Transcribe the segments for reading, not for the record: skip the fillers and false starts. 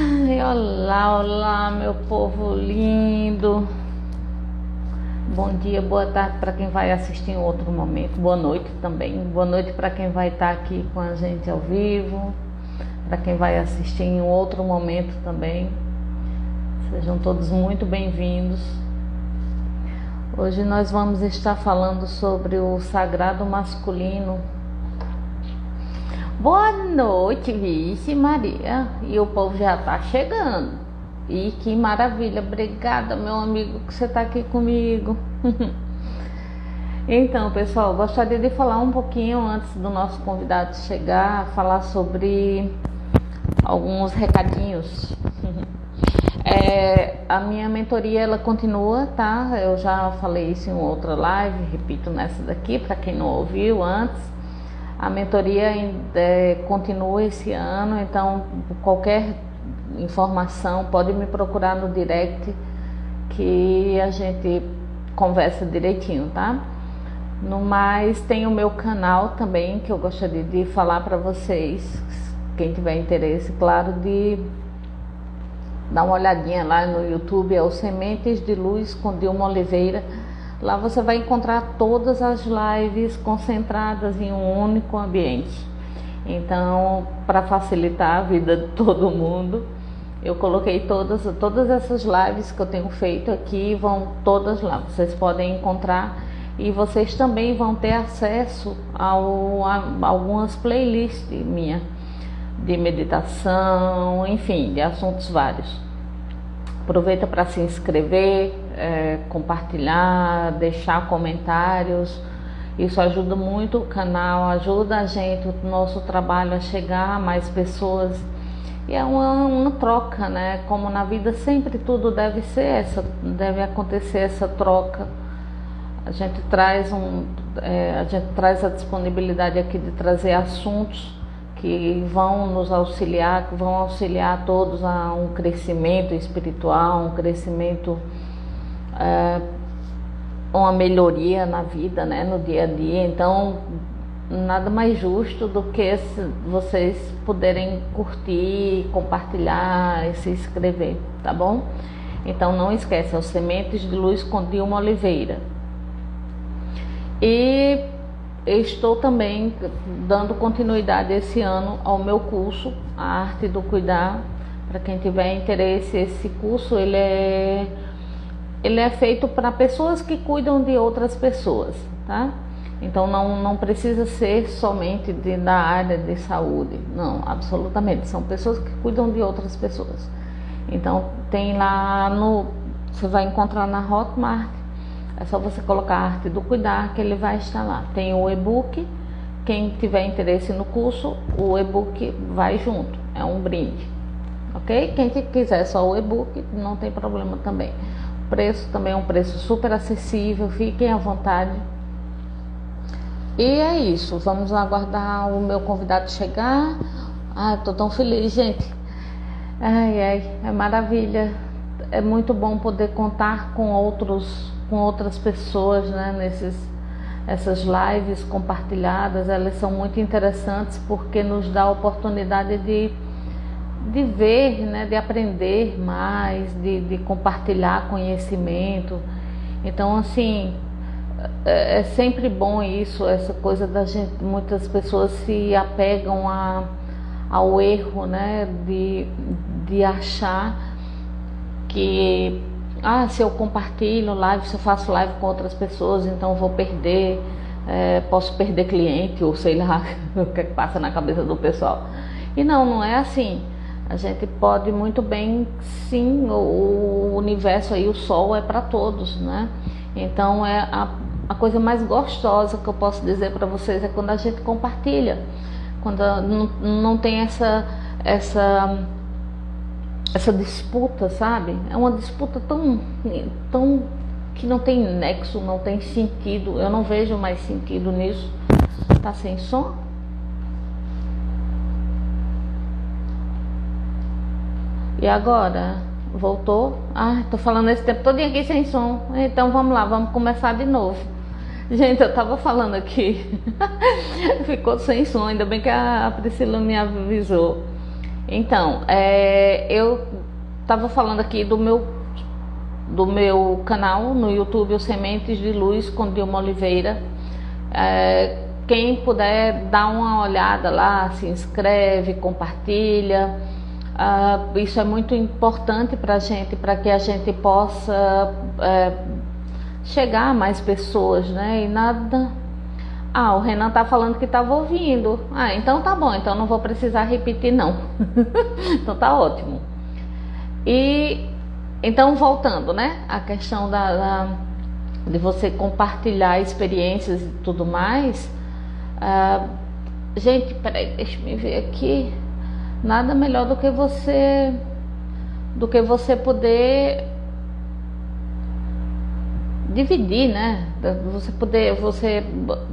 Ai, olá, olá, meu povo lindo. Bom dia, boa tarde para quem vai assistir em outro momento. Boa noite também. Boa noite para quem vai estar aqui com a gente ao vivo. Para quem vai assistir em outro momento também. Sejam todos muito bem-vindos. Hoje nós vamos estar falando sobre o sagrado masculino. Boa noite, Vixe Maria. E o povo já está chegando. E que maravilha. Obrigada, meu amigo, que você está aqui comigo. Então, pessoal, gostaria de falar um pouquinho antes do nosso convidado chegar, falar sobre alguns recadinhos. A minha mentoria, ela continua, tá? Eu já falei isso em outra live, repito nessa daqui, para quem não ouviu antes. A mentoria continua esse ano, então qualquer informação pode me procurar no direct que a gente conversa direitinho, tá? No mais, tem o meu canal também que eu gostaria de falar para vocês, quem tiver interesse, claro, de dar uma olhadinha lá no YouTube, é o Sementes de Luz com Dilma Oliveira. Lá você vai encontrar todas as lives concentradas em um único ambiente. Então, para facilitar a vida de todo mundo, eu coloquei todas essas lives que eu tenho feito aqui, vão todas lá. Vocês podem encontrar e vocês também vão ter acesso a algumas playlists minhas de meditação, enfim, de assuntos vários. Aproveita para se inscrever, compartilhar, deixar comentários. Isso ajuda muito o canal, ajuda a gente, o nosso trabalho a chegar a mais pessoas. E é uma troca, né? Como na vida sempre tudo deve acontecer essa troca. A gente traz a disponibilidade aqui de trazer assuntos que vão nos auxiliar, que vão auxiliar todos a um crescimento espiritual, um crescimento, uma melhoria na vida, né, no dia a dia. Então, nada mais justo do que vocês poderem curtir, compartilhar e se inscrever, tá bom? Então, não esquece, é o Sementes de Luz com Dilma Oliveira. E estou também dando continuidade esse ano ao meu curso, A Arte do Cuidar. Para quem tiver interesse, esse curso ele é feito para pessoas que cuidam de outras pessoas, tá? Então não precisa ser somente da área de saúde, não, absolutamente. São pessoas que cuidam de outras pessoas. Então tem lá você vai encontrar na Hotmart. É só você colocar a Arte do Cuidar que ele vai estar lá. Tem o e-book, quem tiver interesse no curso, o e-book vai junto, é um brinde, ok? Quem quiser só o e-book, não tem problema também. O preço também é um preço super acessível, fiquem à vontade. E é isso, vamos aguardar o meu convidado chegar. Tô tão feliz, gente. É maravilha. É muito bom poder contar com outras pessoas, né, essas lives compartilhadas. Elas são muito interessantes porque nos dá a oportunidade de ver, né, de aprender mais, de compartilhar conhecimento. Então, assim, é sempre bom isso, essa coisa da gente, muitas pessoas se apegam ao erro, né, de achar que se eu compartilho live, se eu faço live com outras pessoas, então vou perder, posso perder cliente, ou sei lá o que passa na cabeça do pessoal. E não é assim. A gente pode muito bem, sim, o universo aí, o sol é para todos, né? Então a coisa mais gostosa que eu posso dizer para vocês é quando a gente compartilha, quando não tem essa disputa, sabe? É uma disputa tão que não tem nexo, não tem sentido. Eu não vejo mais sentido nisso. Tá sem som? E agora? Voltou? Tô falando esse tempo todo aqui sem som. Então vamos lá, vamos começar de novo. Gente, eu tava falando aqui. Ficou sem som, ainda bem que a Priscila me avisou. Então, eu estava falando aqui do meu canal no YouTube, o Sementes de Luz com Dilma Oliveira. Quem puder dar uma olhada lá, se inscreve, compartilha. Isso é muito importante para a gente, para que a gente possa chegar a mais pessoas, né? E nada. O Renan tá falando que estava ouvindo. Então tá bom, então não vou precisar repetir não. Então tá ótimo. E então voltando, né? A questão de você compartilhar experiências e tudo mais. Gente, peraí, deixa eu ver aqui. Nada melhor do que você poder dividir, né? Você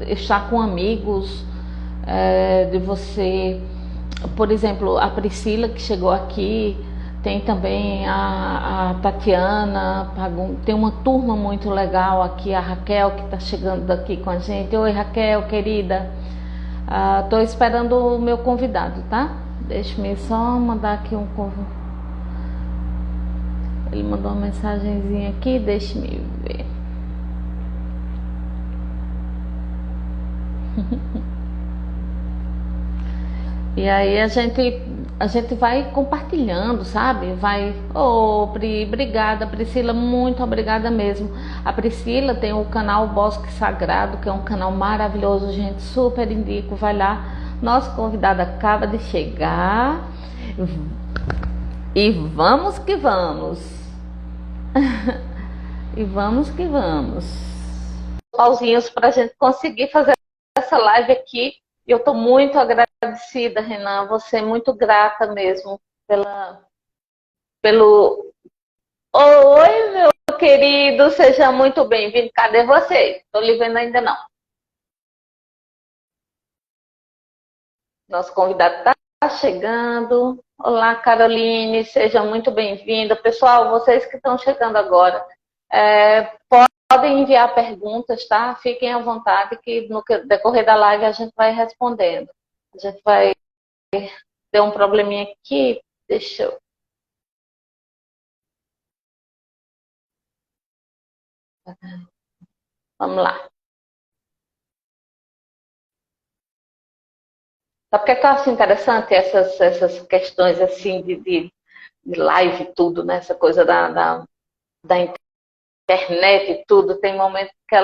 estar com amigos, de você, por exemplo, a Priscila que chegou aqui, tem também a Tatiana, tem uma turma muito legal aqui, a Raquel que está chegando daqui com a gente. Oi Raquel, querida, estou esperando o meu convidado, tá? Deixa-me só mandar aqui ele mandou uma mensagenzinha aqui, deixa-me ver. E aí a gente vai compartilhando, sabe? Pri, obrigada, Priscila, muito obrigada mesmo. A Priscila tem o canal Bosque Sagrado, que é um canal maravilhoso, gente, super indico, vai lá. Nosso convidado acaba de chegar. E vamos que vamos. E vamos que vamos. Pauzinhos para a gente conseguir fazer essa live aqui. Eu estou muito agradecida, Renan. Você é muito grata mesmo pelo. Oi, meu querido, seja muito bem-vindo. Cadê você? Estou lhe vendo ainda não. Nosso convidado está chegando. Olá, Caroline, seja muito bem-vinda. Pessoal, vocês que estão chegando agora, podem enviar perguntas, tá? Fiquem à vontade que no decorrer da live a gente vai respondendo. A gente vai ter um probleminha aqui. Deixa eu. Vamos lá. Sabe o que eu acho interessante? Essas questões assim de live e tudo, né? Essa coisa da internet e tudo. Tem momentos que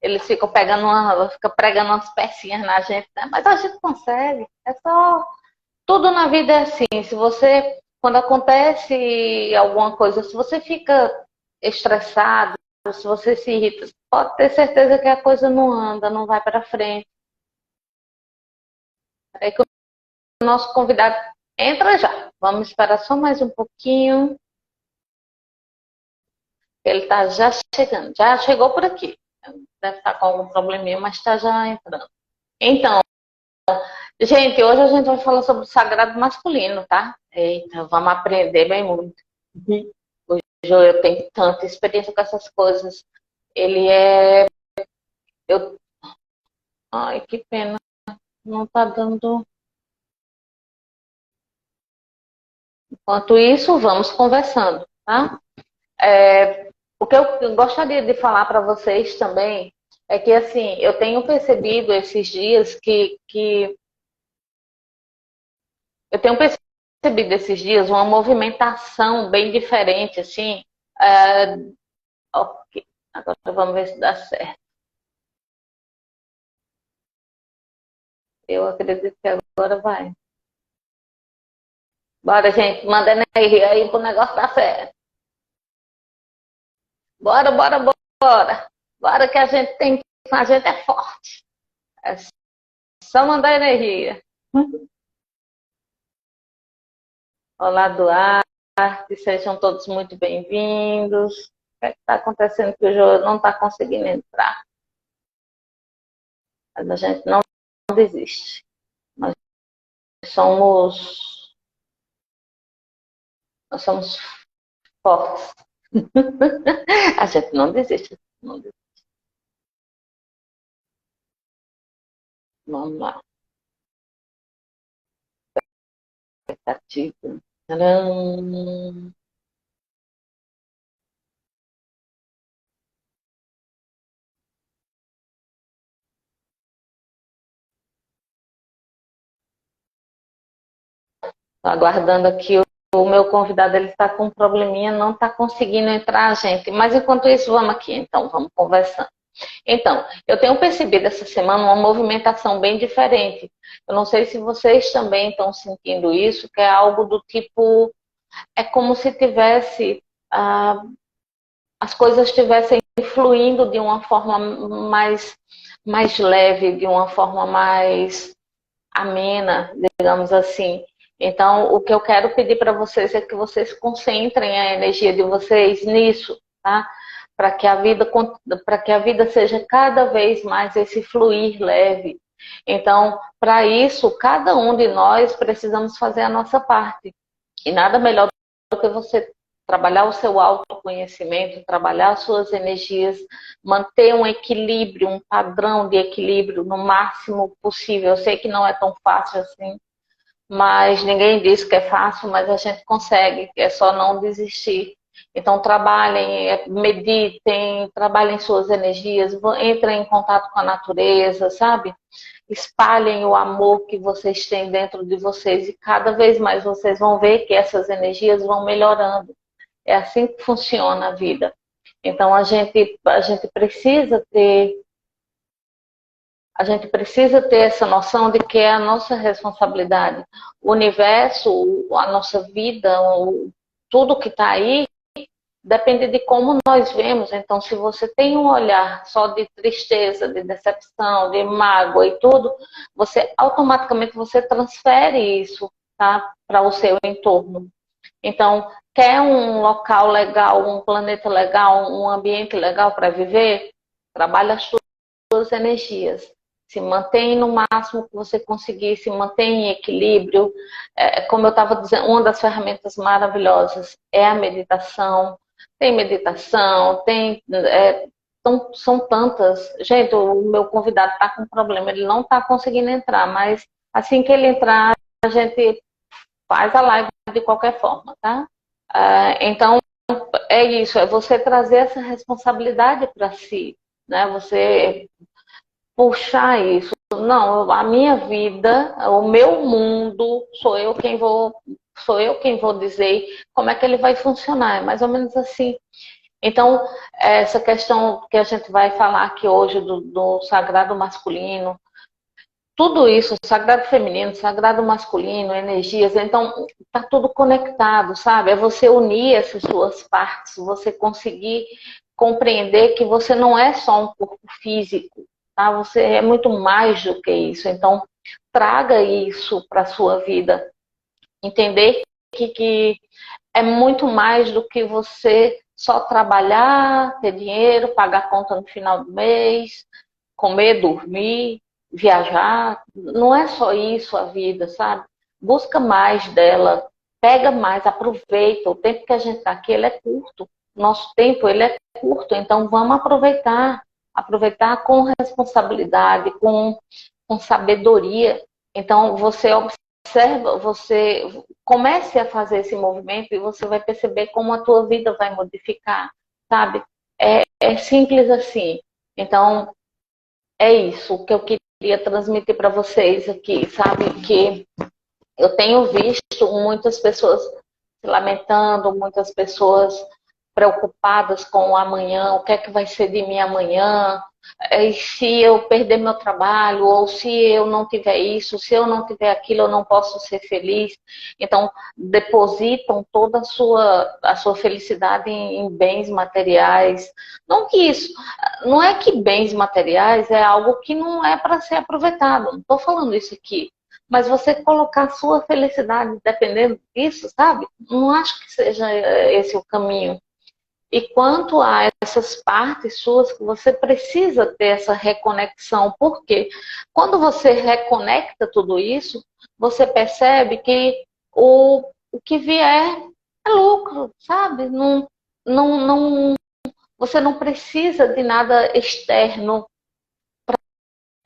eles ficam pregando umas pecinhas na gente, né? Mas a gente consegue. É só. Tudo na vida é assim. Quando acontece alguma coisa, se você fica estressado, se você se irrita, pode ter certeza que a coisa não anda, não vai para frente. É que o nosso convidado entra já. Vamos esperar só mais um pouquinho. Ele está já chegando, já chegou por aqui. Deve estar com algum probleminha, mas está já entrando. Então, gente, hoje a gente vai falar sobre o sagrado masculino, tá? Eita, vamos aprender bem muito. Hoje eu tenho tanta experiência com essas coisas. Ele é. Eu... Ai, que pena. Não tá dando. Enquanto isso, vamos conversando, tá? O que eu gostaria de falar para vocês também é que, assim, eu tenho percebido esses dias que eu tenho percebido esses dias uma movimentação bem diferente, assim. Ok, agora vamos ver se dá certo. Eu acredito que agora vai. Bora, gente, manda energia aí pro negócio dar certo. Bora, bora, bora. Bora que a gente é forte. É só mandar energia. Olá, Duarte, sejam todos muito bem-vindos. O que está acontecendo que o Jô não está conseguindo entrar? Mas a gente não desiste. Nós somos, nós somos fortes. A gente não desiste. Não desiste. Vamos lá. expectativa. Tcharam. Tô aguardando aqui o meu convidado, ele está com um probleminha, não está conseguindo entrar, gente. Mas enquanto isso, vamos aqui, então, vamos conversando. Então, eu tenho percebido essa semana uma movimentação bem diferente. Eu não sei se vocês também estão sentindo isso, que é algo do tipo, é como se tivesse, ah, as coisas estivessem fluindo de uma forma mais leve, de uma forma mais amena, digamos assim. Então, o que eu quero pedir para vocês é que vocês concentrem a energia de vocês nisso, tá? Para que a vida seja cada vez mais esse fluir leve. Então, para isso, cada um de nós precisamos fazer a nossa parte. E nada melhor do que você trabalhar o seu autoconhecimento, trabalhar as suas energias, manter um equilíbrio, um padrão de equilíbrio no máximo possível. Eu sei que não é tão fácil assim, mas ninguém diz que é fácil, mas a gente consegue, é só não desistir. Então trabalhem, meditem, trabalhem suas energias, entrem em contato com a natureza, sabe? Espalhem o amor que vocês têm dentro de vocês e cada vez mais vocês vão ver que essas energias vão melhorando. É assim que funciona a vida. Então a gente precisa ter essa noção de que é a nossa responsabilidade. O universo, a nossa vida, tudo que está aí, depende de como nós vemos. Então, se você tem um olhar só de tristeza, de decepção, de mágoa e tudo, você automaticamente você transfere isso, tá, para o seu entorno. Então, quer um local legal, um planeta legal, um ambiente legal para viver? Trabalhe as suas energias. Se mantém no máximo que você conseguir, se mantém em equilíbrio. Como eu estava dizendo, uma das ferramentas maravilhosas é a meditação, são tantas. Gente, o meu convidado está com problema, ele não está conseguindo entrar, mas assim que ele entrar, a gente faz a live de qualquer forma, tá? Então, é isso, é você trazer essa responsabilidade para si, né? Você puxar isso. Não, a minha vida, o meu mundo, sou eu quem vou dizer como é que ele vai funcionar. É mais ou menos assim. Então, essa questão que a gente vai falar aqui hoje do sagrado masculino, tudo isso, sagrado feminino, sagrado masculino, energias, então está tudo conectado, sabe? É você unir essas suas partes, você conseguir compreender que você não é só um corpo físico, tá? Você é muito mais do que isso. Então, traga isso para a sua vida. Entender que é muito mais do que você só trabalhar, ter dinheiro, pagar a conta no final do mês, comer, dormir, viajar. Não é só isso a vida, sabe? Busca mais dela, pega mais, aproveita. O tempo que a gente está aqui, ele é curto. Nosso tempo, ele é curto, então vamos aproveitar. Aproveitar com responsabilidade, com sabedoria. Então, você observa, você comece a fazer esse movimento e você vai perceber como a tua vida vai modificar, sabe? É simples assim. Então, é isso que eu queria transmitir para vocês aqui, sabe? Que eu tenho visto muitas pessoas se lamentando, muitas pessoas preocupadas com o amanhã, o que é que vai ser de mim amanhã, e se eu perder meu trabalho, ou se eu não tiver isso, se eu não tiver aquilo, eu não posso ser feliz. Então, depositam toda a sua felicidade em bens materiais. Não é que bens materiais é algo que não é para ser aproveitado, não estou falando isso aqui. Mas você colocar a sua felicidade dependendo disso, sabe? Não acho que seja esse o caminho. E quanto a essas partes suas, que você precisa ter essa reconexão, porque quando você reconecta tudo isso, você percebe que o que vier é lucro, sabe? Você não precisa de nada externo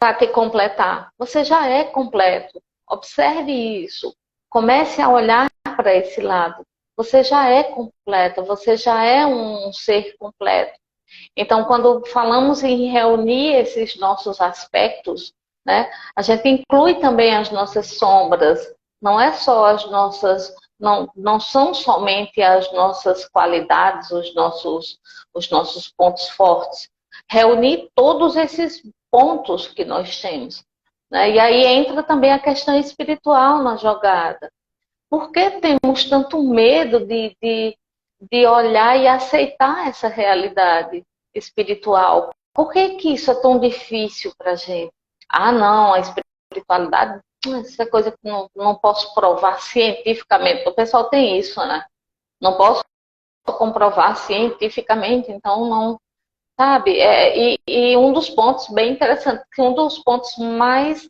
para te completar. Você já é completo. Observe isso. Comece a olhar para esse lado. Você já é completa, você já é um ser completo. Então, quando falamos em reunir esses nossos aspectos, né, a gente inclui também as nossas sombras. Não é só as nossas, não são somente as nossas qualidades, os nossos pontos fortes. Reunir todos esses pontos que nós temos, né? E aí entra também a questão espiritual na jogada. Por que temos tanto medo de olhar e aceitar essa realidade espiritual? Por que que isso é tão difícil para a gente? Ah, não, a espiritualidade, isso é coisa que não posso provar cientificamente. O pessoal tem isso, né? Não posso comprovar cientificamente, então não, sabe? E um dos pontos bem interessantes, que um dos pontos mais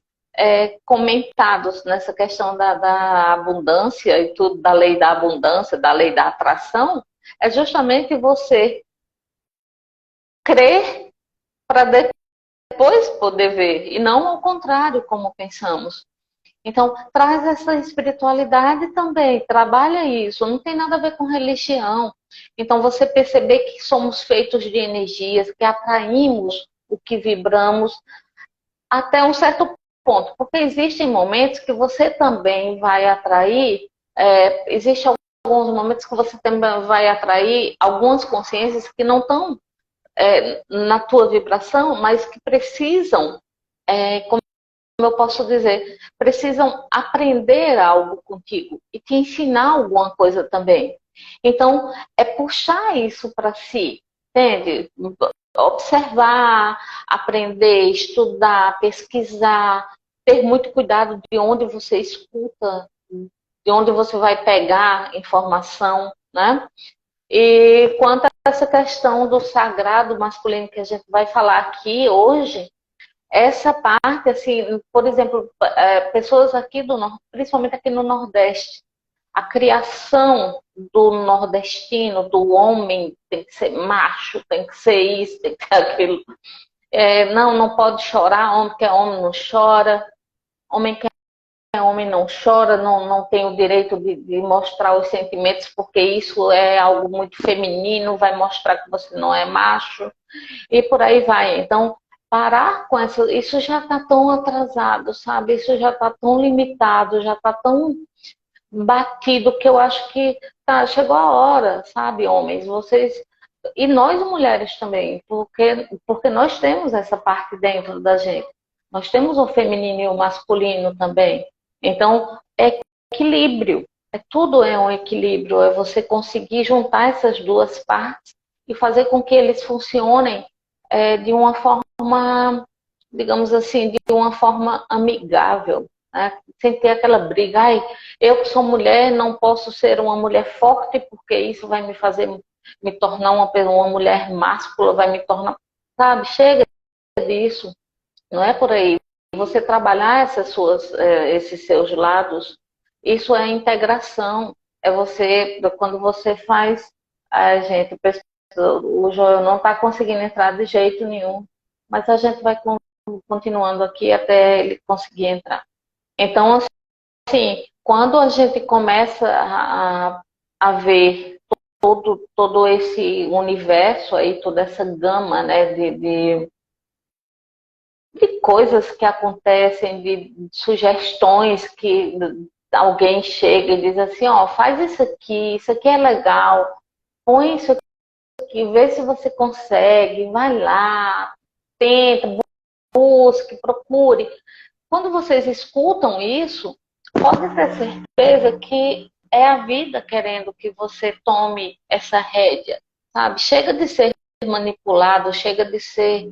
comentados nessa questão da abundância e tudo, da lei da abundância, da lei da atração, é justamente você crer para depois poder ver, e não ao contrário, como pensamos. Então, traz essa espiritualidade também, trabalha isso, não tem nada a ver com religião. Então, você perceber que somos feitos de energias, que atraímos o que vibramos até um certo ponto, porque existem momentos que você também vai atrair, existem alguns momentos que você também vai atrair algumas consciências que não estão na tua vibração, mas que precisam, como eu posso dizer, precisam aprender algo contigo e te ensinar alguma coisa também. Então, é puxar isso para si, entende? Observar, aprender, estudar, pesquisar, ter muito cuidado de onde você escuta, de onde você vai pegar informação, né? E quanto a essa questão do sagrado masculino que a gente vai falar aqui hoje, essa parte, assim, por exemplo, pessoas aqui principalmente aqui no Nordeste, a criação do nordestino, do homem, tem que ser macho, tem que ser isso, tem que ser aquilo. Não pode chorar, homem que é homem não chora, homem que é homem não chora, não tem o direito de mostrar os sentimentos, porque isso é algo muito feminino, vai mostrar que você não é macho, e por aí vai. Então, parar com isso já está tão atrasado, sabe? Isso já está tão limitado, já está tão batido que eu acho que chegou a hora, sabe, homens, vocês e nós mulheres também, porque nós temos essa parte dentro da gente. Nós temos o feminino e o masculino também. Então, é equilíbrio. Tudo é um equilíbrio, é você conseguir juntar essas duas partes e fazer com que eles funcionem de uma forma, digamos assim, de uma forma amigável, né? Sem ter aquela briga. Ai, eu que sou mulher não posso ser uma mulher forte porque isso vai me fazer me tornar uma mulher máscula, vai me tornar, sabe? Chega disso, não é por aí. Você trabalhar esses seus lados, isso é integração. É você, quando você faz, gente, o Joel não está conseguindo entrar de jeito nenhum, mas a gente vai continuando aqui até ele conseguir entrar. Então, assim, quando a gente começa a ver todo esse universo aí, toda essa gama, né, de coisas que acontecem, de sugestões que alguém chega e diz assim, ó, faz isso aqui é legal, põe isso aqui, vê se você consegue, vai lá, tenta, busque, procure. Quando vocês escutam isso, pode ter certeza que é a vida querendo que você tome essa rédea, sabe? Chega de ser manipulado, chega de ser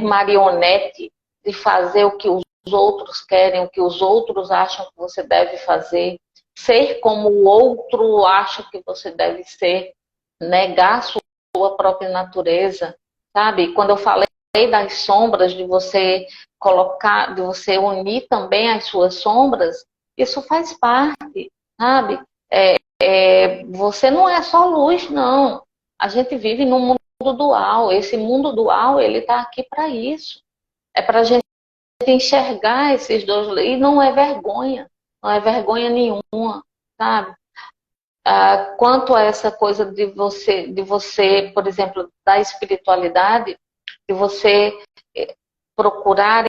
marionete, de fazer o que os outros querem, o que os outros acham que você deve fazer, ser como o outro acha que você deve ser, negar a sua própria natureza, sabe? Quando eu falei das sombras, de você colocar, de você unir também as suas sombras, isso faz parte, sabe? Você não é só luz, não. A gente vive num mundo dual. Esse mundo dual, ele está aqui para isso. É para a gente enxergar esses dois, e não é vergonha. não é vergonha nenhuma, sabe? Quanto a essa coisa de você, por exemplo, da espiritualidade, de você procurar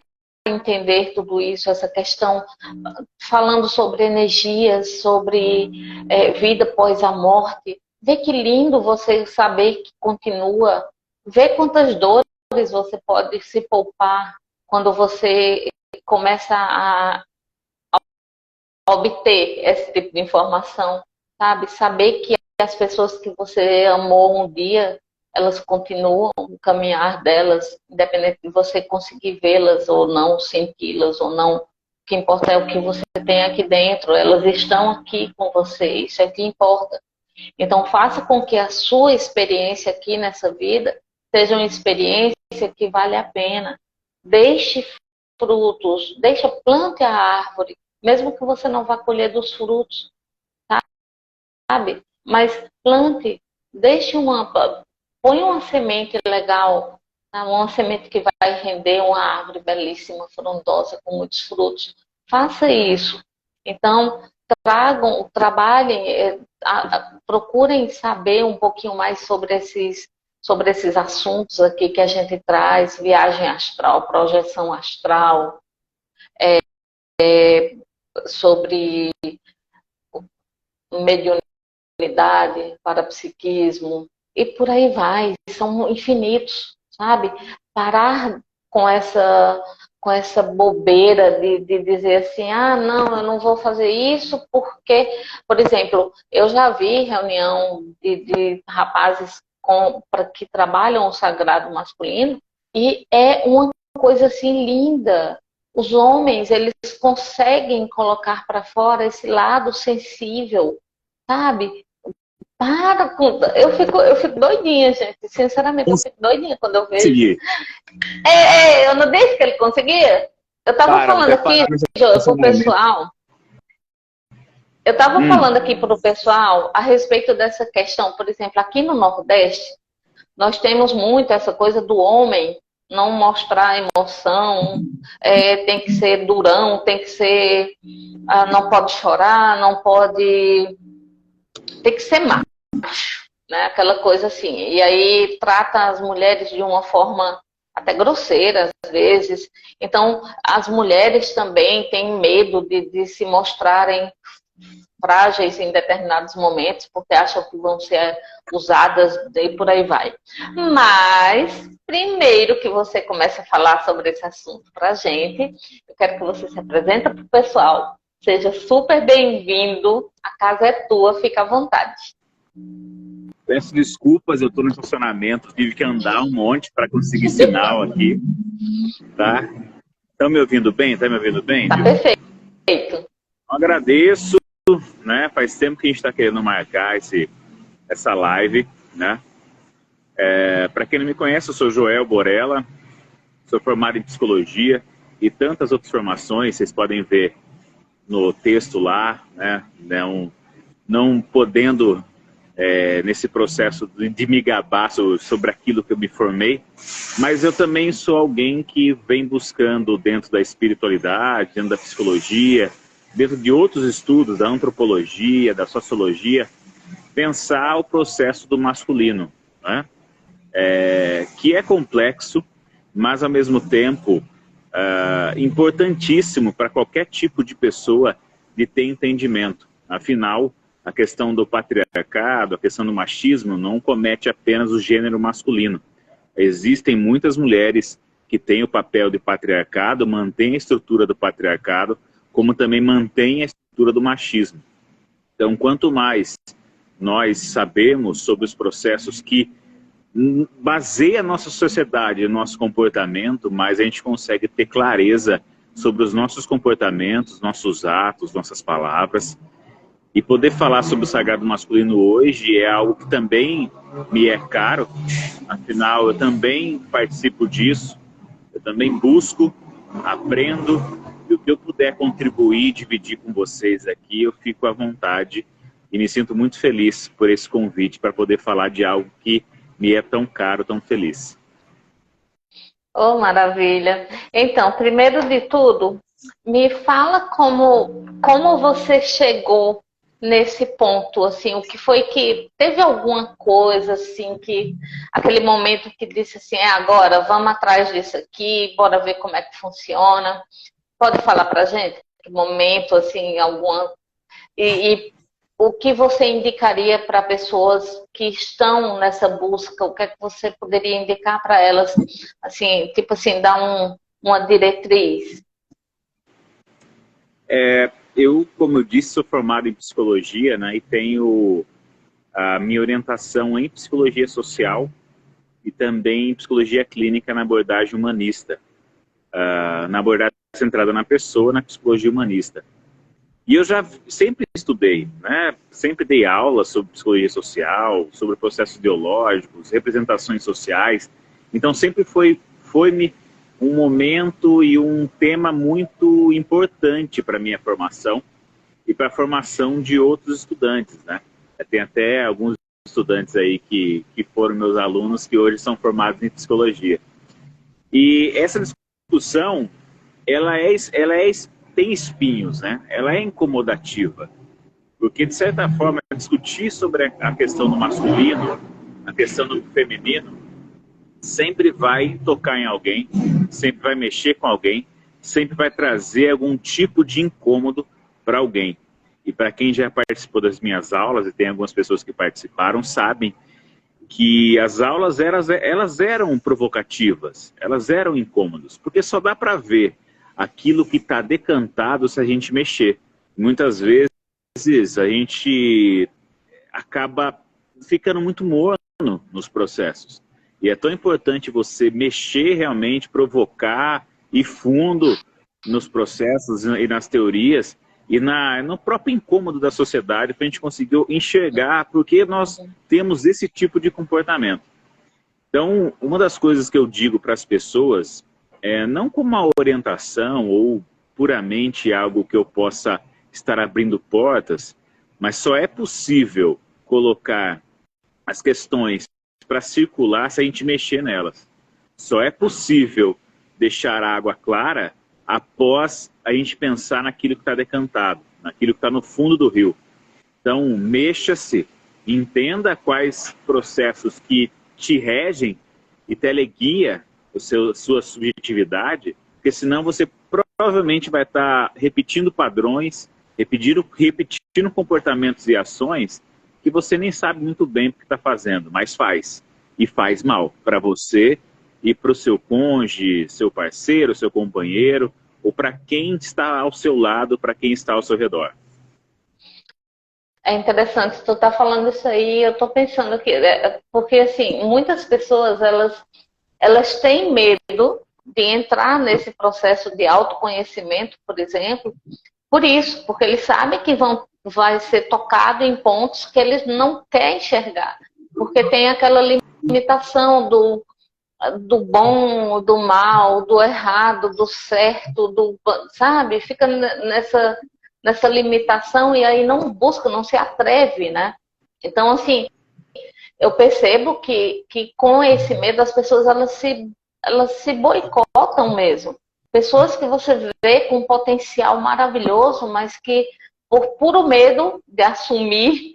entender tudo isso, essa questão, falando sobre energias, sobre vida após a morte. Vê que lindo você saber que continua. Vê quantas dores você pode se poupar quando você começa a obter esse tipo de informação, sabe? Saber que as pessoas que você amou um dia, elas continuam o caminhar delas, independente de você conseguir vê-las ou não, senti-las ou não. O que importa é o que você tem aqui dentro. Elas estão aqui com você, isso é o que importa. Então, faça com que a sua experiência aqui nessa vida seja uma experiência que vale a pena. Deixe frutos, plante a árvore, mesmo que você não vá colher dos frutos, sabe? Mas plante, põe uma semente legal, tá? Uma semente que vai render uma árvore belíssima, frondosa, com muitos frutos. Faça isso. Então, trabalhem, procurem saber um pouquinho mais sobre esses assuntos aqui que a gente traz, viagem astral, projeção astral, sobre mediunidade, parapsiquismo, e por aí vai, são infinitos, sabe? Parar com essa bobeira de dizer assim, não, eu não vou fazer isso porque, por exemplo, eu já vi reunião de rapazes que trabalham o sagrado masculino, e é uma coisa assim linda. Os homens, eles conseguem colocar para fora esse lado sensível, sabe? Eu fico doidinha, gente. Sinceramente, eu fico doidinha quando eu vejo. Consegui. Eu não disse que ele conseguia? Eu estava falando aqui pro pessoal. Eu estava falando aqui pro pessoal a respeito dessa questão, por exemplo, aqui no Nordeste, nós temos muito essa coisa do homem não mostrar emoção, tem que ser durão, tem que ser, não pode chorar, não pode, tem que ser macho, né? Aquela coisa assim. E aí trata as mulheres de uma forma até grosseira às vezes. Então as mulheres também têm medo de se mostrarem frágeis em determinados momentos, porque acham que vão ser usadas e por aí vai. Mas, primeiro que você comece a falar sobre esse assunto pra gente, eu quero que você se apresente para o pessoal. Seja super bem-vindo, a casa é tua, fica à vontade. Peço desculpas, eu estou no estacionamento, tive que andar um monte para conseguir sinal aqui, tá? Estão me ouvindo bem? Tá me ouvindo bem? Tá perfeito. Eu agradeço, né? Faz tempo que a gente está querendo marcar essa live, né? Para quem não me conhece, eu sou Joel Borella, sou formado em psicologia e tantas outras formações, vocês podem ver no texto lá, né? Não podendo, nesse processo de me gabar sobre aquilo que eu me formei, mas eu também sou alguém que vem buscando dentro da espiritualidade, dentro da psicologia, dentro de outros estudos, da antropologia, da sociologia, pensar o processo do masculino, né? Que é complexo, mas ao mesmo tempo importantíssimo para qualquer tipo de pessoa de ter entendimento. Afinal, a questão do patriarcado, a questão do machismo não comete apenas o gênero masculino. Existem muitas mulheres que têm o papel de patriarcado, mantêm a estrutura do patriarcado, como também mantém a estrutura do machismo. Então, quanto mais nós sabemos sobre os processos que baseiam a nossa sociedade, o nosso comportamento, mais a gente consegue ter clareza sobre os nossos comportamentos, nossos atos, nossas palavras. E poder falar sobre o sagrado masculino hoje é algo que também me é caro, afinal eu também participo disso, eu também busco, aprendo, e o que eu puder contribuir, dividir com vocês aqui, eu fico à vontade e me sinto muito feliz por esse convite para poder falar de algo que me é tão caro, tão feliz. Oh, maravilha! Então, primeiro de tudo, Me fala como você chegou nesse ponto, assim, o que foi que teve alguma coisa assim que aquele momento que disse assim, agora vamos atrás disso aqui, bora ver como é que funciona. Pode falar pra gente? Que momento assim, alguma e o que você indicaria para pessoas que estão nessa busca? O que é que você poderia indicar para elas, assim, tipo assim, dar uma diretriz? Eu, como eu disse, sou formado em psicologia, né, e tenho a minha orientação em psicologia social e também em psicologia clínica na abordagem humanista, na abordagem centrada na pessoa, na psicologia humanista. E eu já sempre estudei, né, sempre dei aulas sobre psicologia social, sobre processos ideológicos, representações sociais. Então sempre foi-me um momento e um tema muito importante para a minha formação e para a formação de outros estudantes, né? Tem até alguns estudantes aí que foram meus alunos que hoje são formados em psicologia. E essa discussão, tem espinhos, né? Ela é incomodativa, porque de certa forma discutir sobre a questão do masculino, a questão do feminino, sempre vai tocar em alguém, sempre vai mexer com alguém, sempre vai trazer algum tipo de incômodo para alguém. E para quem já participou das minhas aulas, e tem algumas pessoas que participaram, sabem que as aulas elas eram provocativas, elas eram incômodas, porque só dá para ver aquilo que está decantado se a gente mexer. Muitas vezes a gente acaba ficando muito morno nos processos. E é tão importante você mexer realmente, provocar, ir fundo nos processos e nas teorias e no próprio incômodo da sociedade para a gente conseguir enxergar por que nós temos esse tipo de comportamento. Então, uma das coisas que eu digo para as pessoas, não como uma orientação ou puramente algo que eu possa estar abrindo portas, mas só é possível colocar as questões para circular se a gente mexer nelas. Só é possível deixar a água clara após a gente pensar naquilo que está decantado, naquilo que está no fundo do rio. Então, mexa-se, entenda quais processos que te regem e teleguia sua subjetividade, porque senão você provavelmente vai estar repetindo padrões, repetindo comportamentos e ações que você nem sabe muito bem o que está fazendo, mas faz. E faz mal para você e para o seu cônjuge, seu parceiro, seu companheiro, ou para quem está ao seu lado, para quem está ao seu redor. É interessante tu tá falando isso aí, eu tô pensando que, porque assim, muitas pessoas, elas têm medo de entrar nesse processo de autoconhecimento, por exemplo, por isso, porque eles sabem que vai ser tocado em pontos que eles não querem enxergar, porque tem aquela limitação do bom, do mal, do errado, do certo, sabe? Fica nessa limitação e aí não busca, não se atreve, né? Então, assim, eu percebo que com esse medo as pessoas elas se boicotam mesmo. Pessoas que você vê com um potencial maravilhoso, mas que por puro medo de assumir,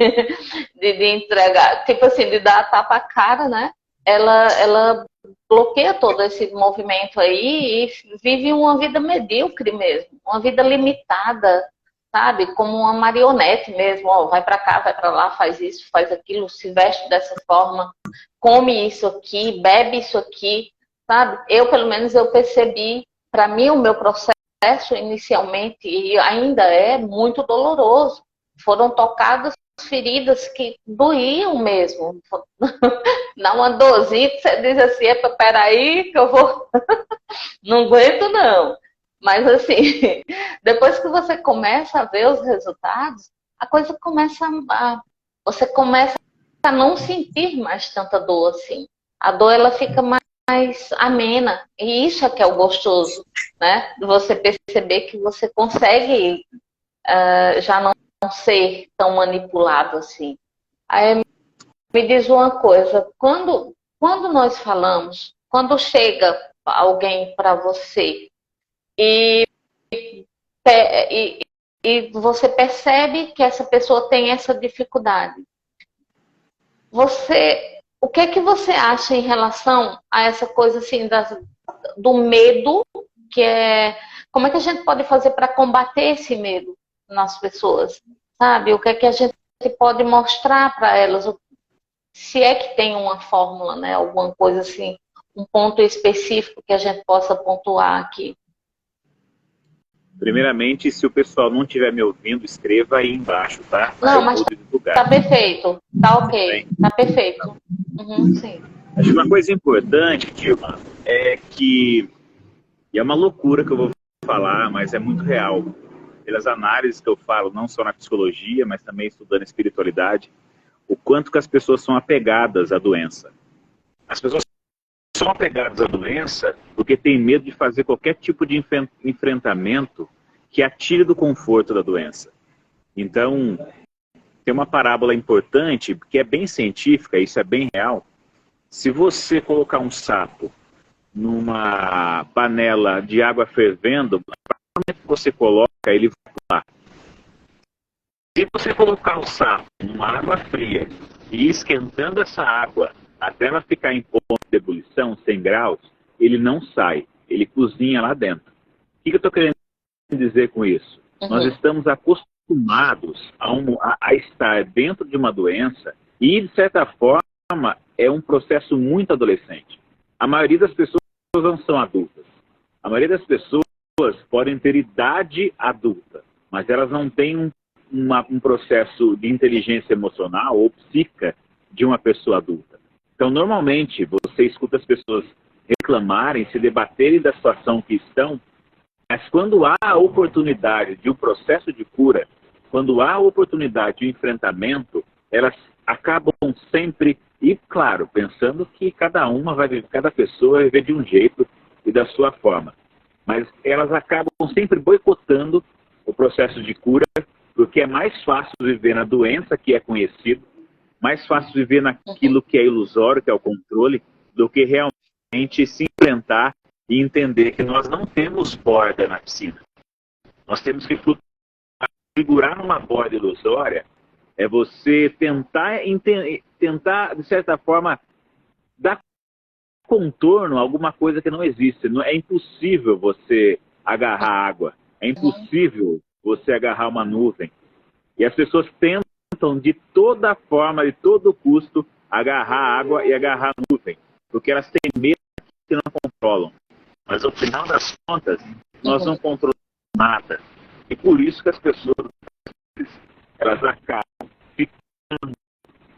de entregar, tipo assim, de dar a tapa à cara, né? Ela bloqueia todo esse movimento aí e vive uma vida medíocre mesmo, uma vida limitada, sabe? Como uma marionete mesmo, ó, vai para cá, vai para lá, faz isso, faz aquilo, se veste dessa forma, come isso aqui, bebe isso aqui, sabe? Eu, pelo menos, eu percebi, para mim, o meu processo inicialmente, e ainda é muito doloroso, foram tocadas feridas que doíam mesmo. Dá uma dorzinha que você diz assim, peraí que eu vou... não aguento não. Mas assim, depois que você começa a ver os resultados, a coisa começa você começa a não sentir mais tanta dor assim. A dor, ela fica mais amena. E isso é que é o gostoso, né? De você perceber que você consegue já não ser tão manipulado assim. Aí me diz uma coisa, quando nós falamos, quando chega alguém para você e e você percebe que essa pessoa tem essa dificuldade. O que é que você acha em relação a essa coisa assim do medo, como é que a gente pode fazer para combater esse medo nas pessoas, sabe? O que é que a gente pode mostrar para elas, se é que tem uma fórmula, né? Alguma coisa assim, um ponto específico que a gente possa pontuar aqui. Primeiramente, se o pessoal não estiver me ouvindo, escreva aí embaixo, tá? Não, mas tá perfeito, tá ok, tá perfeito. Sim. Acho que uma coisa importante, Dilma, é que, e é uma loucura que eu vou falar, mas é muito real, pelas análises que eu falo, não só na psicologia, mas também estudando espiritualidade, o quanto que as pessoas são apegadas à doença. As pessoas são apegadas à doença porque têm medo de fazer qualquer tipo de enfrentamento que a tire do conforto da doença. Então, tem uma parábola importante, que é bem científica, isso é bem real. Se você colocar um sapo numa panela de água fervendo, a que você coloca, ele vai pular. Se você colocar o sapo numa água fria e ir esquentando essa água até ela ficar em ponto de ebulição, 100 graus, ele não sai, ele cozinha lá dentro. O que eu estou querendo dizer com isso? Nós estamos acostumados a estar dentro de uma doença e, de certa forma, é um processo muito adolescente. A maioria das pessoas não são adultas. A maioria das pessoas podem ter idade adulta, mas elas não têm um processo de inteligência emocional ou psíquica de uma pessoa adulta. Então, normalmente, você escuta as pessoas reclamarem, se debaterem da situação que estão, mas quando há a oportunidade de um processo de cura, quando há a oportunidade de um enfrentamento, elas acabam sempre, e claro, pensando que cada pessoa vai viver de um jeito e da sua forma. Mas elas acabam sempre boicotando o processo de cura, porque é mais fácil viver na doença que é conhecido, mais fácil viver naquilo que é ilusório, que é o controle, do que realmente se enfrentar e entender que nós não temos borda na piscina. Nós temos que flutuar. Segurar numa borda ilusória é você tentar, de certa forma, dar contorno a alguma coisa que não existe. É impossível você agarrar água. É impossível você agarrar uma nuvem. E as pessoas tentam, de toda forma, de todo custo, agarrar a água e agarrar a nuvem. Porque elas têm medo que não controlam. Mas, no final das contas, nós não controlamos nada. E por isso que as pessoas, elas acabam ficando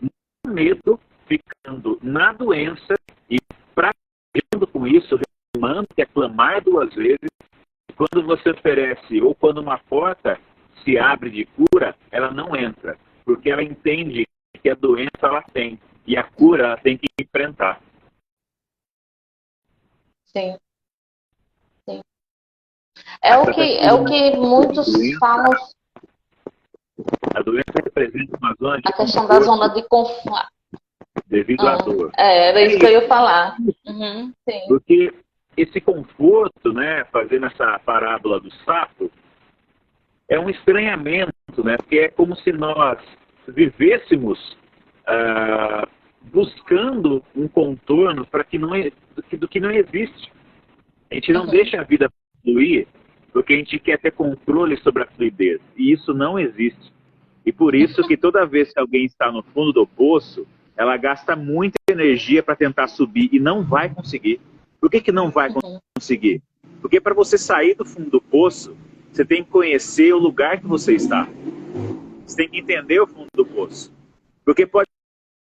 no medo, ficando na doença e praticando com isso, reclamando, que é clamar 2 vezes. E quando você oferece, ou quando uma porta se abre de cura, ela não entra. Porque ela entende que a doença ela tem. E a cura ela tem que enfrentar. Sim. Sim. É o que muitos falam. A doença representa uma zona de a questão da zona de conforto. Devido à dor. Era isso que eu ia falar. Sim. Porque esse conforto, né, fazendo essa parábola do sapo, é um estranhamento, né? Porque é como se nós vivêssemos buscando um contorno para do que não existe. A gente não deixa a vida fluir porque a gente quer ter controle sobre a fluidez. E isso não existe. E por isso que toda vez que alguém está no fundo do poço, ela gasta muita energia para tentar subir e não vai conseguir. Por que não vai conseguir? Porque para você sair do fundo do poço, você tem que conhecer o lugar que você está. Você tem que entender o fundo do poço. Porque pode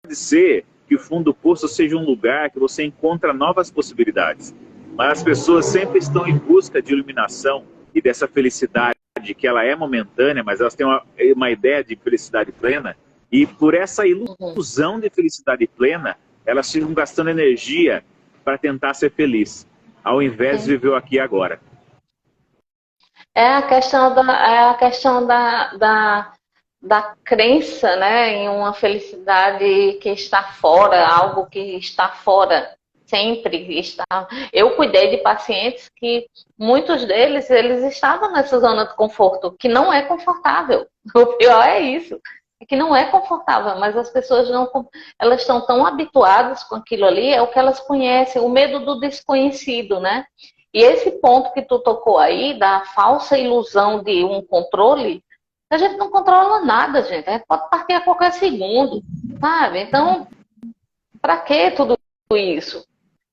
ser que o fundo do poço seja um lugar que você encontra novas possibilidades. Mas as pessoas sempre estão em busca de iluminação e dessa felicidade, que ela é momentânea, mas elas têm uma ideia de felicidade plena. E por essa ilusão de felicidade plena, elas ficam gastando energia para tentar ser feliz, ao invés de viver o aqui e agora. É a questão da crença, né, em uma felicidade que está fora, algo que está fora, sempre estavam. Eu cuidei de pacientes que muitos deles, eles estavam nessa zona de conforto, que não é confortável. O pior é isso, é que não é confortável, mas as pessoas não, elas estão tão habituadas com aquilo ali, é o que elas conhecem, o medo do desconhecido, né? E esse ponto que tu tocou aí, da falsa ilusão de um controle, a gente não controla nada, gente. A gente pode partir a qualquer segundo, sabe? Então, para que tudo isso?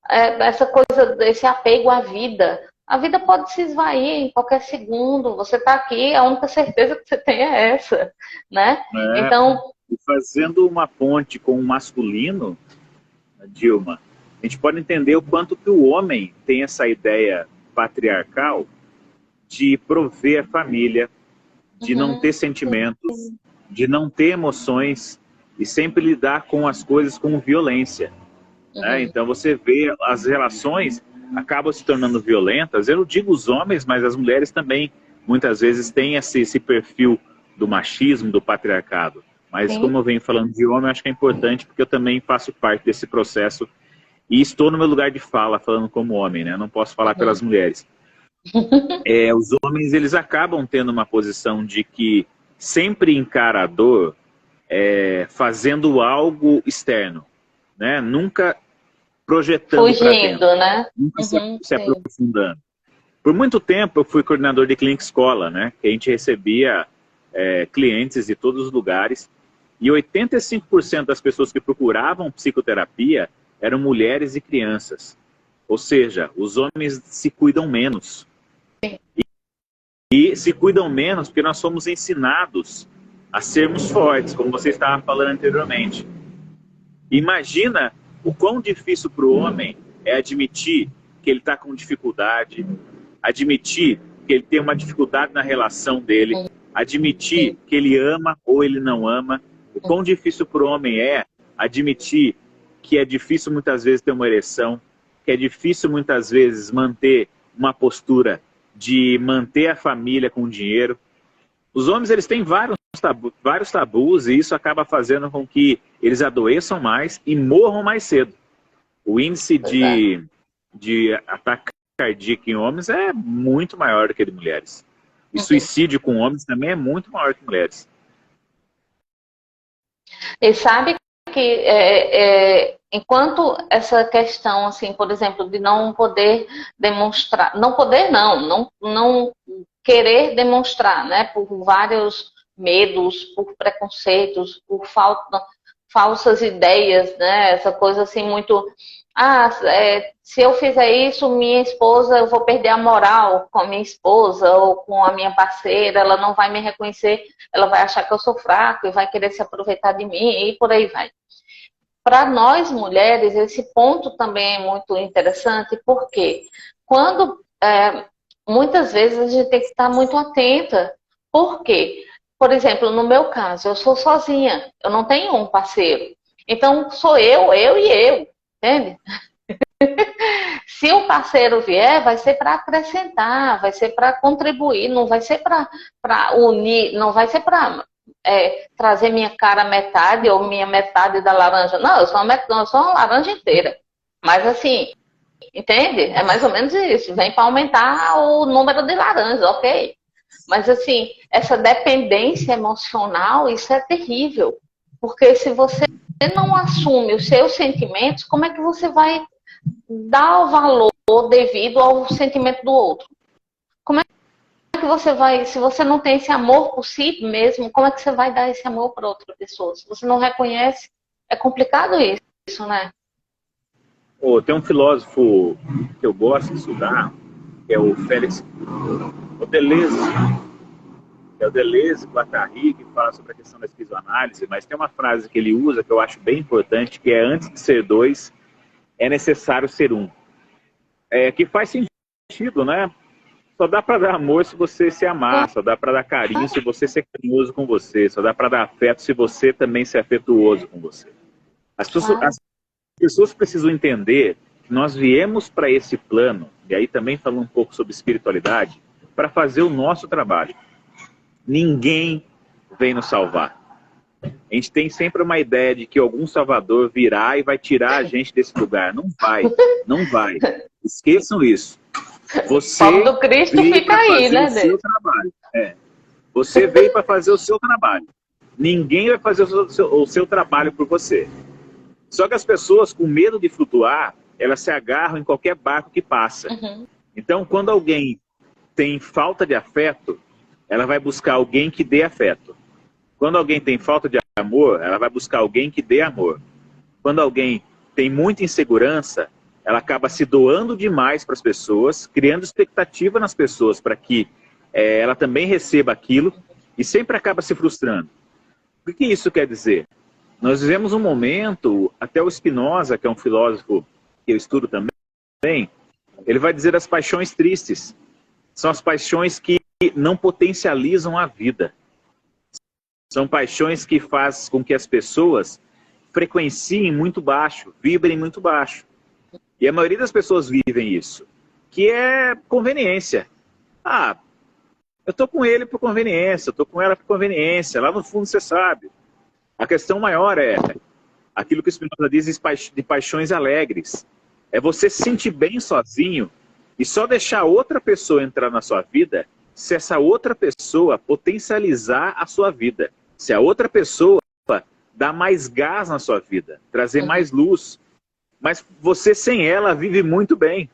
Essa coisa, esse apego à vida. A vida pode se esvair em qualquer segundo. Você está aqui, a única certeza que você tem é essa, né? Então, e fazendo uma ponte com o masculino, Dilma, a gente pode entender o quanto que o homem tem essa ideia patriarcal de prover a família, de não ter sentimentos, de não ter emoções e sempre lidar com as coisas com violência. Né? Então você vê as relações acabam se tornando violentas. Eu não digo os homens, mas as mulheres também muitas vezes têm esse perfil do machismo, do patriarcado. Mas Sim. como eu venho falando de homem, eu acho que é importante porque eu também faço parte desse processo e estou no meu lugar de fala, falando como homem, né? Eu não posso falar pelas mulheres. Os homens, eles acabam tendo uma posição de que sempre encara a dor fazendo algo externo, né? Nunca projetando para dentro, né? Nunca se aprofundando. Por muito tempo eu fui coordenador de clínica escola, né? Que a gente recebia clientes de todos os lugares e 85% das pessoas que procuravam psicoterapia eram mulheres e crianças. Ou seja, os homens se cuidam menos. E se cuidam menos porque nós somos ensinados a sermos fortes, como você estava falando anteriormente. Imagina o quão difícil para o homem é admitir que ele está com dificuldade, admitir que ele tem uma dificuldade na relação dele, admitir que ele ama ou ele não ama. O quão difícil para o homem é admitir que é difícil muitas vezes ter uma ereção, que é difícil muitas vezes manter uma postura de manter a família com dinheiro. Os homens, eles têm vários tabus e isso acaba fazendo com que eles adoeçam mais e morram mais cedo. O índice de ataque cardíaco em homens é muito maior do que de mulheres. E suicídio com homens também é muito maior que mulheres. E sabe que enquanto essa questão, assim, por exemplo, de não poder demonstrar, não querer demonstrar, né, por vários medos, por preconceitos, por falsas ideias, né, essa coisa assim muito, se eu fizer isso, minha esposa, eu vou perder a moral com a minha esposa ou com a minha parceira, ela não vai me reconhecer, ela vai achar que eu sou fraco e vai querer se aproveitar de mim e por aí vai. Para nós mulheres, esse ponto também é muito interessante, porque quando, muitas vezes a gente tem que estar muito atenta, porque, por exemplo, no meu caso, eu sou sozinha, eu não tenho um parceiro, então sou eu e eu, entende? Se o parceiro vier, vai ser para acrescentar, vai ser para contribuir, não vai ser para unir, não vai ser para trazer minha cara metade ou minha metade da laranja. Não, eu sou uma laranja inteira. Mas assim, entende? É mais ou menos isso. Vem para aumentar o número de laranjas, ok? Mas assim, essa dependência emocional, isso é terrível. Porque se você não assume os seus sentimentos, como é que você vai dar o valor devido ao sentimento do outro? Como é que você vai, se você não tem esse amor por si mesmo, como é que você vai dar esse amor para outra pessoa? Se você não reconhece, é complicado isso, né? Tem um filósofo que eu gosto de estudar, que é o Félix Deleuze. É o Deleuze Guattari, que fala sobre a questão da esquizoanálise, mas tem uma frase que ele usa que eu acho bem importante, que é: antes de ser dois, é necessário ser um. Que faz sentido, né? Só dá para dar amor se você se amar, só dá para dar carinho se você ser carinhoso com você, só dá para dar afeto se você também ser afetuoso com você. As pessoas precisam entender que nós viemos para esse plano, e aí também falando um pouco sobre espiritualidade, para fazer o nosso trabalho. Ninguém vem nos salvar. A gente tem sempre uma ideia de que algum salvador virá e vai tirar a gente desse lugar. Não vai, não vai. Esqueçam isso. Você O povo do Cristo veio fica para aí, fazer né, o seu Deus? trabalho. Você veio para fazer o seu trabalho. Ninguém vai fazer o seu trabalho por você. Só que as pessoas, com medo de flutuar, elas se agarram em qualquer barco que passa. Uhum. Então, quando alguém tem falta de afeto, ela vai buscar alguém que dê afeto. Quando alguém tem falta de amor, ela vai buscar alguém que dê amor. Quando alguém tem muita insegurança, ela acaba se doando demais para as pessoas, criando expectativa nas pessoas para que ela também receba aquilo e sempre acaba se frustrando. O que isso quer dizer? Nós vivemos um momento, até o Spinoza, que é um filósofo que eu estudo também, ele vai dizer as paixões tristes. São as paixões que não potencializam a vida. São paixões que fazem com que as pessoas frequenciem muito baixo, vibrem muito baixo. E a maioria das pessoas vivem isso, que é conveniência. Ah, eu tô com ele por conveniência, eu tô com ela por conveniência. Lá no fundo você sabe. A questão maior é aquilo que o Spinoza diz de paixões alegres. É você se sentir bem sozinho e só deixar outra pessoa entrar na sua vida se essa outra pessoa potencializar a sua vida. Se a outra pessoa dar mais gás na sua vida, trazer mais luz. Mas você sem ela vive muito bem.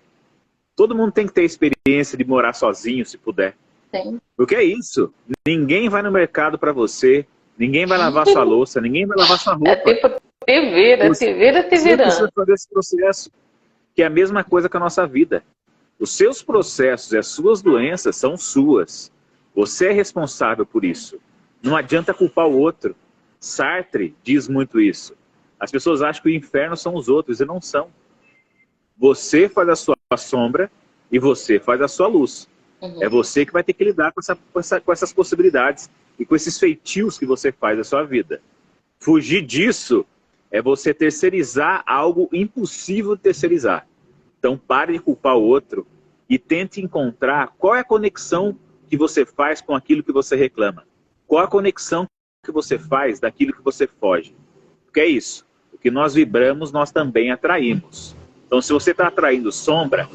Todo mundo tem que ter a experiência de morar sozinho, se puder. Sim. Porque é isso. Ninguém vai no mercado para você, ninguém vai lavar sua louça, ninguém vai lavar sua roupa. É tipo, te vira, te Você precisa virando. fazer esse processo, que é a mesma coisa que a nossa vida. Os seus processos e as suas doenças são suas. Você é responsável por isso. Não adianta culpar o outro. Sartre diz muito isso. As pessoas acham que o inferno são os outros, e não são. Você faz a sua sombra e você faz a sua luz. É você que vai ter que lidar com essas possibilidades e com esses feitios que você faz na sua vida. Fugir disso é você terceirizar algo impossível de terceirizar. Então pare de culpar o outro e tente encontrar qual é a conexão que você faz com aquilo que você reclama. Qual a conexão que você faz daquilo que você foge. Porque é isso. O que nós vibramos, nós também atraímos. Então, se você está atraindo sombra,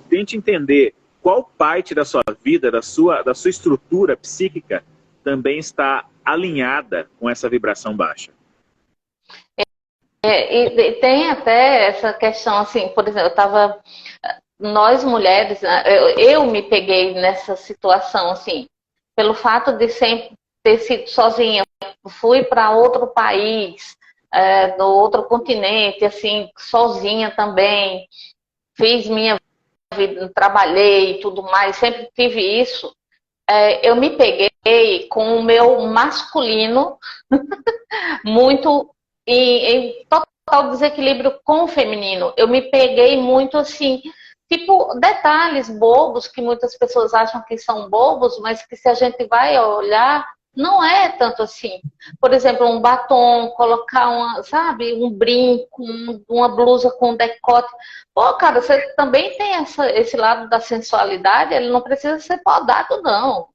tente entender qual parte da sua vida, da sua estrutura psíquica, também está alinhada com essa vibração baixa. E tem até essa questão, assim, por exemplo, nós mulheres, eu me peguei nessa situação, assim, pelo fato de sempre ter sido sozinha, fui para outro país, no outro continente, assim, sozinha também, fiz minha vida, trabalhei e tudo mais, sempre tive isso. Eu me peguei com o meu masculino muito em total desequilíbrio com o feminino. Eu me peguei muito assim, tipo, detalhes bobos que muitas pessoas acham que são bobos, mas que se a gente vai olhar, não é tanto assim. Por exemplo, um batom, colocar um brinco, uma blusa com decote. Pô, cara, você também tem esse lado da sensualidade, ele não precisa ser podado, não.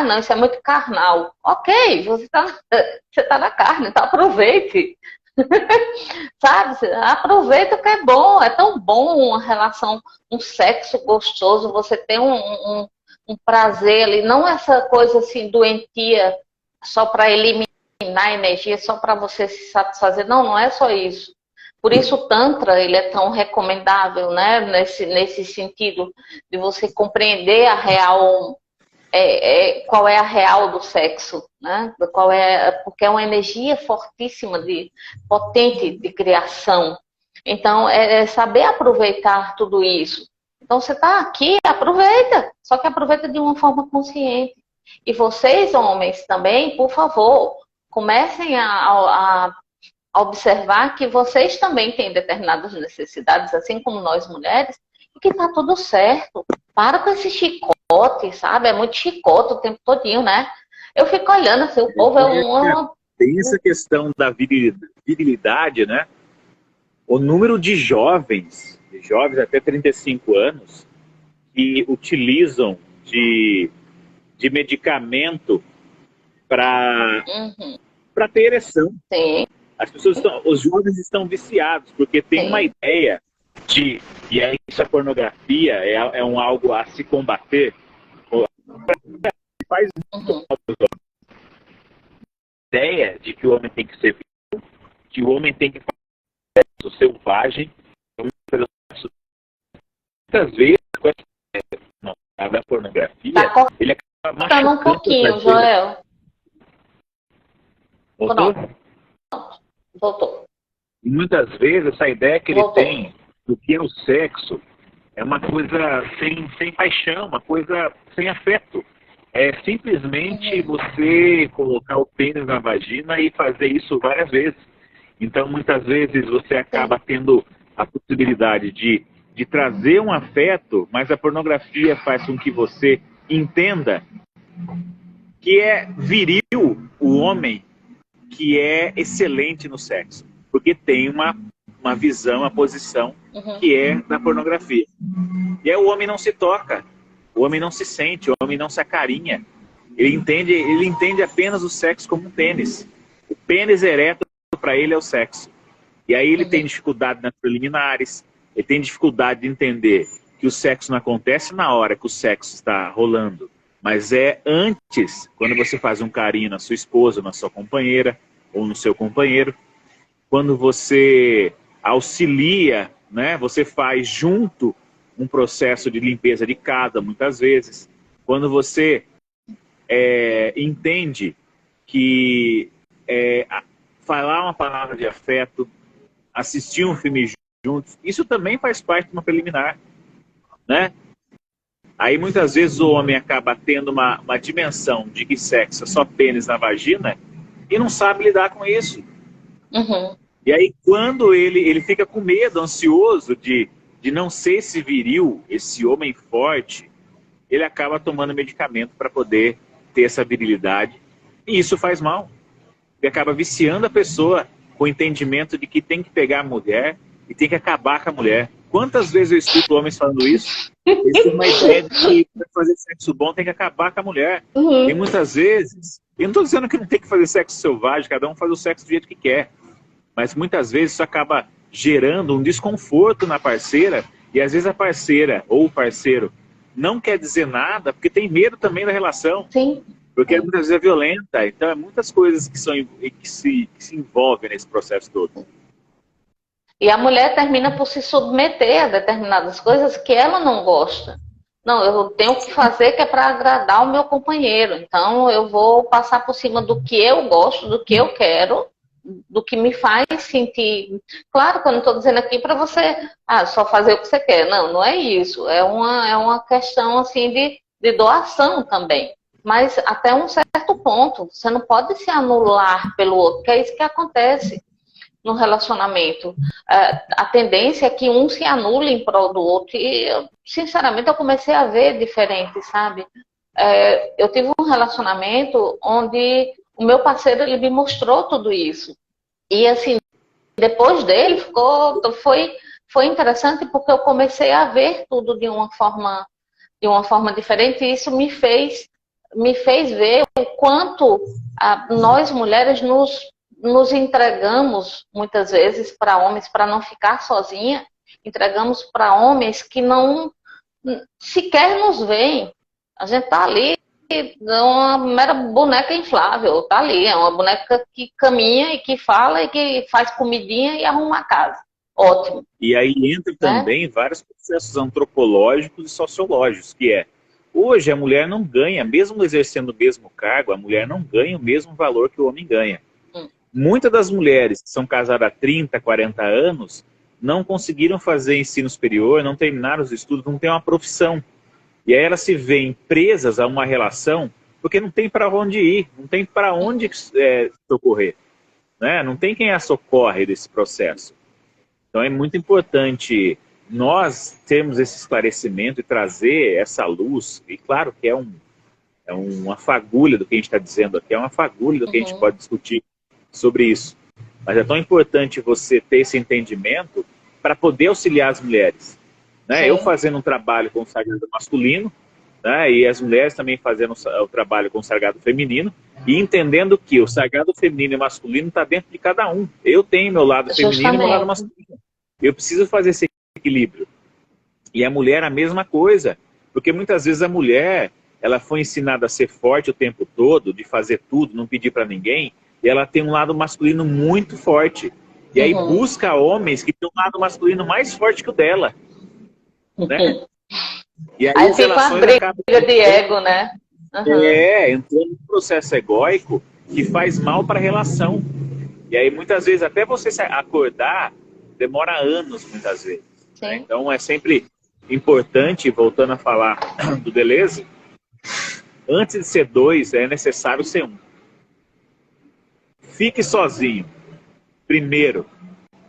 Não, isso é muito carnal. Ok, você tá na carne, então aproveite. Sabe? Aproveita que é bom, é tão bom uma relação, um sexo gostoso, você ter um prazer ali, não essa coisa assim doentia só para eliminar energia, só para você se satisfazer. Não, não é só isso. Por isso o Tantra ele é tão recomendável, né? Nesse sentido de você compreender a real, qual é a real do sexo, né? Porque é uma energia fortíssima, potente de criação. Então, é saber aproveitar tudo isso. Então, você está aqui, aproveita, só que aproveita de uma forma consciente. E vocês, homens, também, por favor, comecem a observar que vocês também têm determinadas necessidades, assim como nós mulheres, e que está tudo certo. Para com esse chicote, sabe? É muito chicote o tempo todinho, né? Eu fico olhando assim, o povo Tem essa questão da virilidade, né? O número de jovens até 35 anos, que utilizam de medicamento para para ter ereção. Sim. As pessoas os jovens estão viciados, porque tem uma ideia de, e aí isso é pornografia, é algo a se combater. Faz a ideia de que o homem tem que ser vivo, que o homem tem que fazer sexo selvagem, muitas vezes com essa pornografia, ele acaba machucando um pouquinho, Joel. Voltou? Voltou. E muitas vezes essa ideia que ele tem do que é o sexo é uma coisa sem paixão, uma coisa sem afeto. É simplesmente você colocar o pênis na vagina e fazer isso várias vezes. Então, muitas vezes você acaba tendo a possibilidade de trazer um afeto, mas a pornografia faz com que você entenda que é viril o homem que é excelente no sexo. Porque tem uma visão, uma posição que é da pornografia. E aí o homem não se toca, o homem não se sente, o homem não se acarinha. Ele entende apenas o sexo como um pênis. O pênis ereto para ele é o sexo. E aí ele tem dificuldade nas preliminares, ele tem dificuldade de entender que o sexo não acontece na hora que o sexo está rolando, mas é antes, quando você faz um carinho na sua esposa, na sua companheira ou no seu companheiro, quando você auxilia, né, você faz junto um processo de limpeza de casa, muitas vezes. Quando você entende que falar uma palavra de afeto, assistir um filme juntos, isso também faz parte de uma preliminar, né? Aí muitas vezes o homem acaba tendo uma dimensão de que sexo é só pênis na vagina e não sabe lidar com isso. E aí quando ele fica com medo, ansioso de não ser esse viril, esse homem forte, ele acaba tomando medicamento para poder ter essa virilidade. E isso faz mal. Ele acaba viciando a pessoa com o entendimento de que tem que pegar a mulher e tem que acabar com a mulher. Quantas vezes eu escuto homens falando isso? Eles têm uma ideia de que para fazer sexo bom tem que acabar com a mulher. E muitas vezes, eu não estou dizendo que não tem que fazer sexo selvagem, cada um faz o sexo do jeito que quer. Mas muitas vezes isso acaba gerando um desconforto na parceira, e às vezes a parceira ou o parceiro não quer dizer nada porque tem medo também da relação. Sim. Porque muitas vezes é violenta. Então é muitas coisas que se envolvem nesse processo todo. E a mulher termina por se submeter a determinadas coisas que ela não gosta. Não, eu tenho que fazer que é para agradar o meu companheiro. Então eu vou passar por cima do que eu gosto, do que eu quero, do que me faz sentir. Claro que eu não estou dizendo aqui para você só fazer o que você quer. Não, não é isso. É uma questão assim de doação também. Mas até um certo ponto. Você não pode se anular pelo outro, que é isso que acontece no relacionamento. A tendência é que um se anule em prol do outro. E, sinceramente, eu comecei a ver diferente, sabe? Eu tive um relacionamento onde o meu parceiro, ele me mostrou tudo isso. E, assim, depois dele, foi interessante porque eu comecei a ver tudo de uma forma diferente. E isso me fez ver o quanto nós, mulheres, nos entregamos, muitas vezes, para homens, para não ficar sozinha. Entregamos para homens que não sequer nos veem. A gente está ali, é uma mera boneca inflável, tá ali, é uma boneca que caminha e que fala e que faz comidinha e arruma a casa. Ótimo. E aí entra também vários processos antropológicos e sociológicos, que hoje a mulher não ganha, mesmo exercendo o mesmo cargo, a mulher não ganha o mesmo valor que o homem ganha. Muitas das mulheres que são casadas há 30, 40 anos não conseguiram fazer ensino superior, não terminaram os estudos, não têm uma profissão. E aí elas se veem presas a uma relação porque não tem para onde ir, não tem para onde socorrer, né? Não tem quem a socorre desse processo. Então é muito importante nós termos esse esclarecimento e trazer essa luz. E claro que é uma fagulha do que a gente está dizendo aqui, é uma fagulha do que a gente pode discutir sobre isso. Mas é tão importante você ter esse entendimento para poder auxiliar as mulheres. Né? Eu fazendo um trabalho com o sagrado masculino, né? E as mulheres também fazendo o trabalho com o sagrado feminino e entendendo que o sagrado feminino e masculino está dentro de cada um. Eu tenho meu lado feminino e meu lado Justamente. masculino. Eu preciso fazer esse equilíbrio. E a mulher a mesma coisa, porque muitas vezes a mulher, ela foi ensinada a ser forte o tempo todo, de fazer tudo, não pedir para ninguém, e ela tem um lado masculino muito forte. E aí busca homens que têm um lado masculino mais forte que o dela, né? E aí Aí as fica uma relações briga acabam de ego, né? entrando num processo egóico que faz mal para a relação. E aí muitas vezes até você se acordar demora anos, muitas vezes, né? Sim. Então é sempre importante, voltando a falar do Deleuze, antes de ser dois é necessário ser um. Fique sozinho primeiro,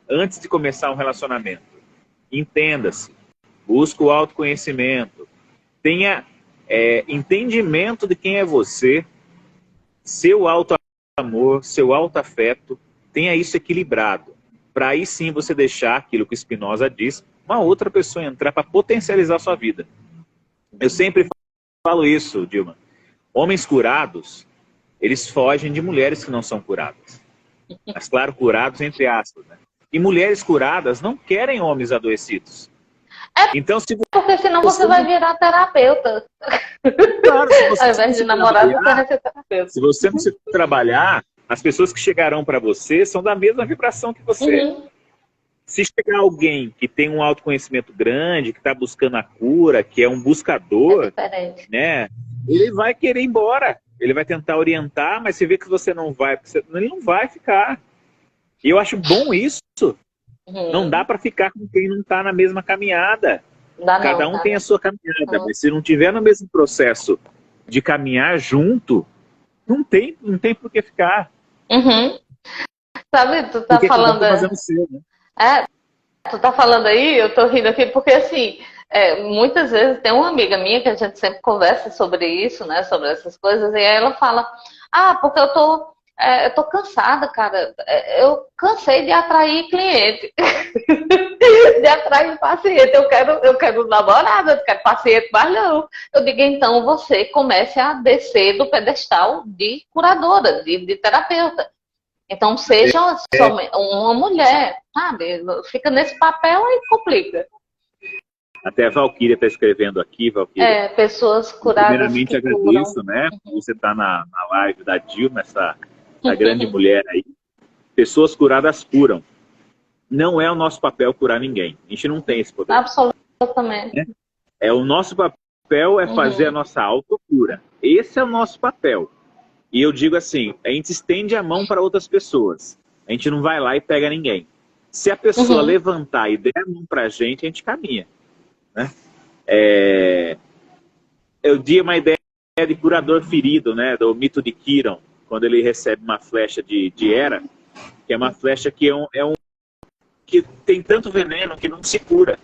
antes de começar um relacionamento. Entenda-se, busque o autoconhecimento, tenha entendimento de quem é você, seu auto-amor, seu auto-afeto, tenha isso equilibrado. Para aí sim você deixar aquilo que Spinoza diz, uma outra pessoa entrar para potencializar a sua vida. Eu sempre falo isso, Dilma. Homens curados, eles fogem de mulheres que não são curadas. Mas claro, curados entre aspas, né? E mulheres curadas não querem homens adoecidos. Então, se Porque senão você vai virar terapeuta. Claro, se você Ao invés de namorado, você vai ser terapeuta. Se você não se trabalhar, as pessoas que chegarão para você são da mesma vibração que você. Se chegar alguém que tem um autoconhecimento grande, que está buscando a cura, que é um buscador, né? Ele vai querer ir embora. Ele vai tentar orientar, mas você vê que você não vai, ele não vai ficar. E eu acho bom isso. Não dá para ficar com quem não está na mesma caminhada. Cada um tem a sua caminhada, mas se não tiver no mesmo processo de caminhar junto, não tem por que ficar. Sabe, tu tá porque falando... fazendo seu, né? Tu tá falando aí, eu tô rindo aqui, porque assim, muitas vezes tem uma amiga minha que a gente sempre conversa sobre isso, né, sobre essas coisas, e aí ela fala, porque eu tô cansada, cara, eu cansei de atrair cliente, de atrair paciente, eu quero namorada, eu quero paciente, mas não. Eu digo, então você comece a descer do pedestal de curadora, de terapeuta. Então, seja uma mulher, sabe? Fica nesse papel e complica. Até a Valquíria está escrevendo aqui, Valquíria. Pessoas curadas. Primeiramente, agradeço, né? Você está na live da Dilma, essa grande mulher aí. Pessoas curadas curam. Não é o nosso papel curar ninguém. A gente não tem esse poder. Absolutamente. O nosso papel é fazer a nossa autocura. Esse é o nosso papel. E eu digo assim, a gente estende a mão para outras pessoas. A gente não vai lá e pega ninguém. Se a pessoa levantar e der a mão para a gente caminha. Né? Eu dei uma ideia de curador ferido, né? Do mito de Quiron, quando ele recebe uma flecha de Hera, que é uma flecha que que tem tanto veneno que não se cura.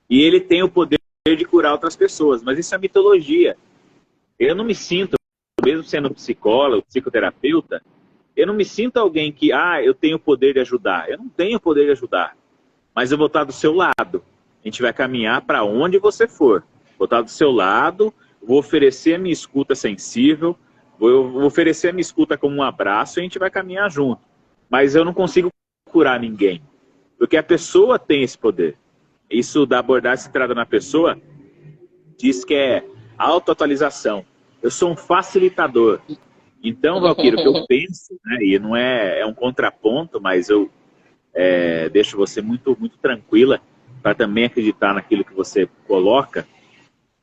E ele tem o poder de curar outras pessoas, mas isso é mitologia. Eu não me sinto, mesmo sendo psicólogo, psicoterapeuta, eu não me sinto alguém que, eu tenho o poder de ajudar. Eu não tenho o poder de ajudar, mas eu vou estar do seu lado. A gente vai caminhar para onde você for. Vou estar do seu lado, vou oferecer a minha escuta sensível, vou oferecer a minha escuta como um abraço e a gente vai caminhar junto. Mas eu não consigo curar ninguém, porque a pessoa tem esse poder. Isso da abordagem centrada na pessoa diz que é autoatualização. Eu sou um facilitador. Então, Valquíria, o que eu penso, né, e não é um contraponto, mas eu deixo você muito, muito tranquila para também acreditar naquilo que você coloca.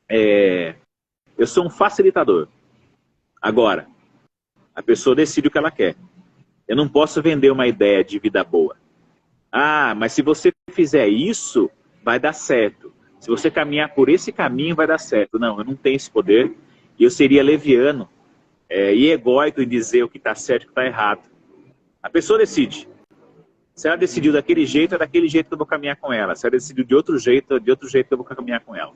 Eu sou um facilitador. Agora, a pessoa decide o que ela quer. Eu não posso vender uma ideia de vida boa. Mas se você fizer isso, vai dar certo. Se você caminhar por esse caminho, vai dar certo. Não, eu não tenho esse poder. E eu seria leviano e egóico em dizer o que está certo e o que está errado. A pessoa decide. Se ela decidiu daquele jeito, é daquele jeito que eu vou caminhar com ela. Se ela decidiu de outro jeito, é de outro jeito que eu vou caminhar com ela.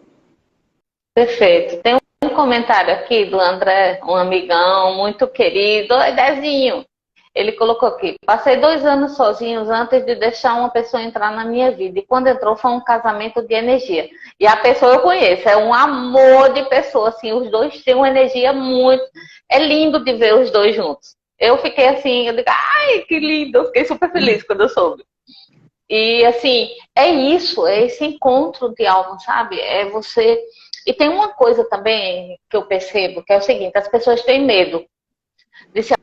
Perfeito. Tem um comentário aqui do André, um amigão muito querido. Oi, Dezinho. Ele colocou aqui: passei 2 anos sozinhos antes de deixar uma pessoa entrar na minha vida. E quando entrou foi um casamento de energia. E a pessoa eu conheço, é um amor de pessoa, assim, os dois têm uma energia muito... É lindo de ver os dois juntos. Eu fiquei assim, eu digo, ai, que lindo, eu fiquei super feliz quando eu soube. E assim, é isso, é esse encontro de alma, sabe? É você... E tem uma coisa também que eu percebo, que é o seguinte: as pessoas têm medo de se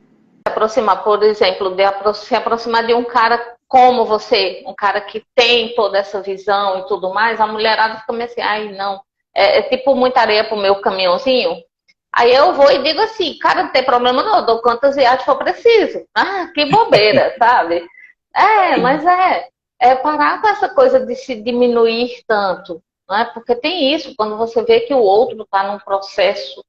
aproximar, por exemplo, se aproximar de um cara como você, um cara que tem toda essa visão e tudo mais. A mulherada fica meio assim, ai, não, é tipo muita areia pro meu caminhãozinho. Aí eu vou e digo assim, cara, não tem problema não, eu dou quantas viagens for preciso. Ah, que bobeira, sabe? Mas parar com essa coisa de se diminuir tanto, né? Porque tem isso, quando você vê que o outro está num processo,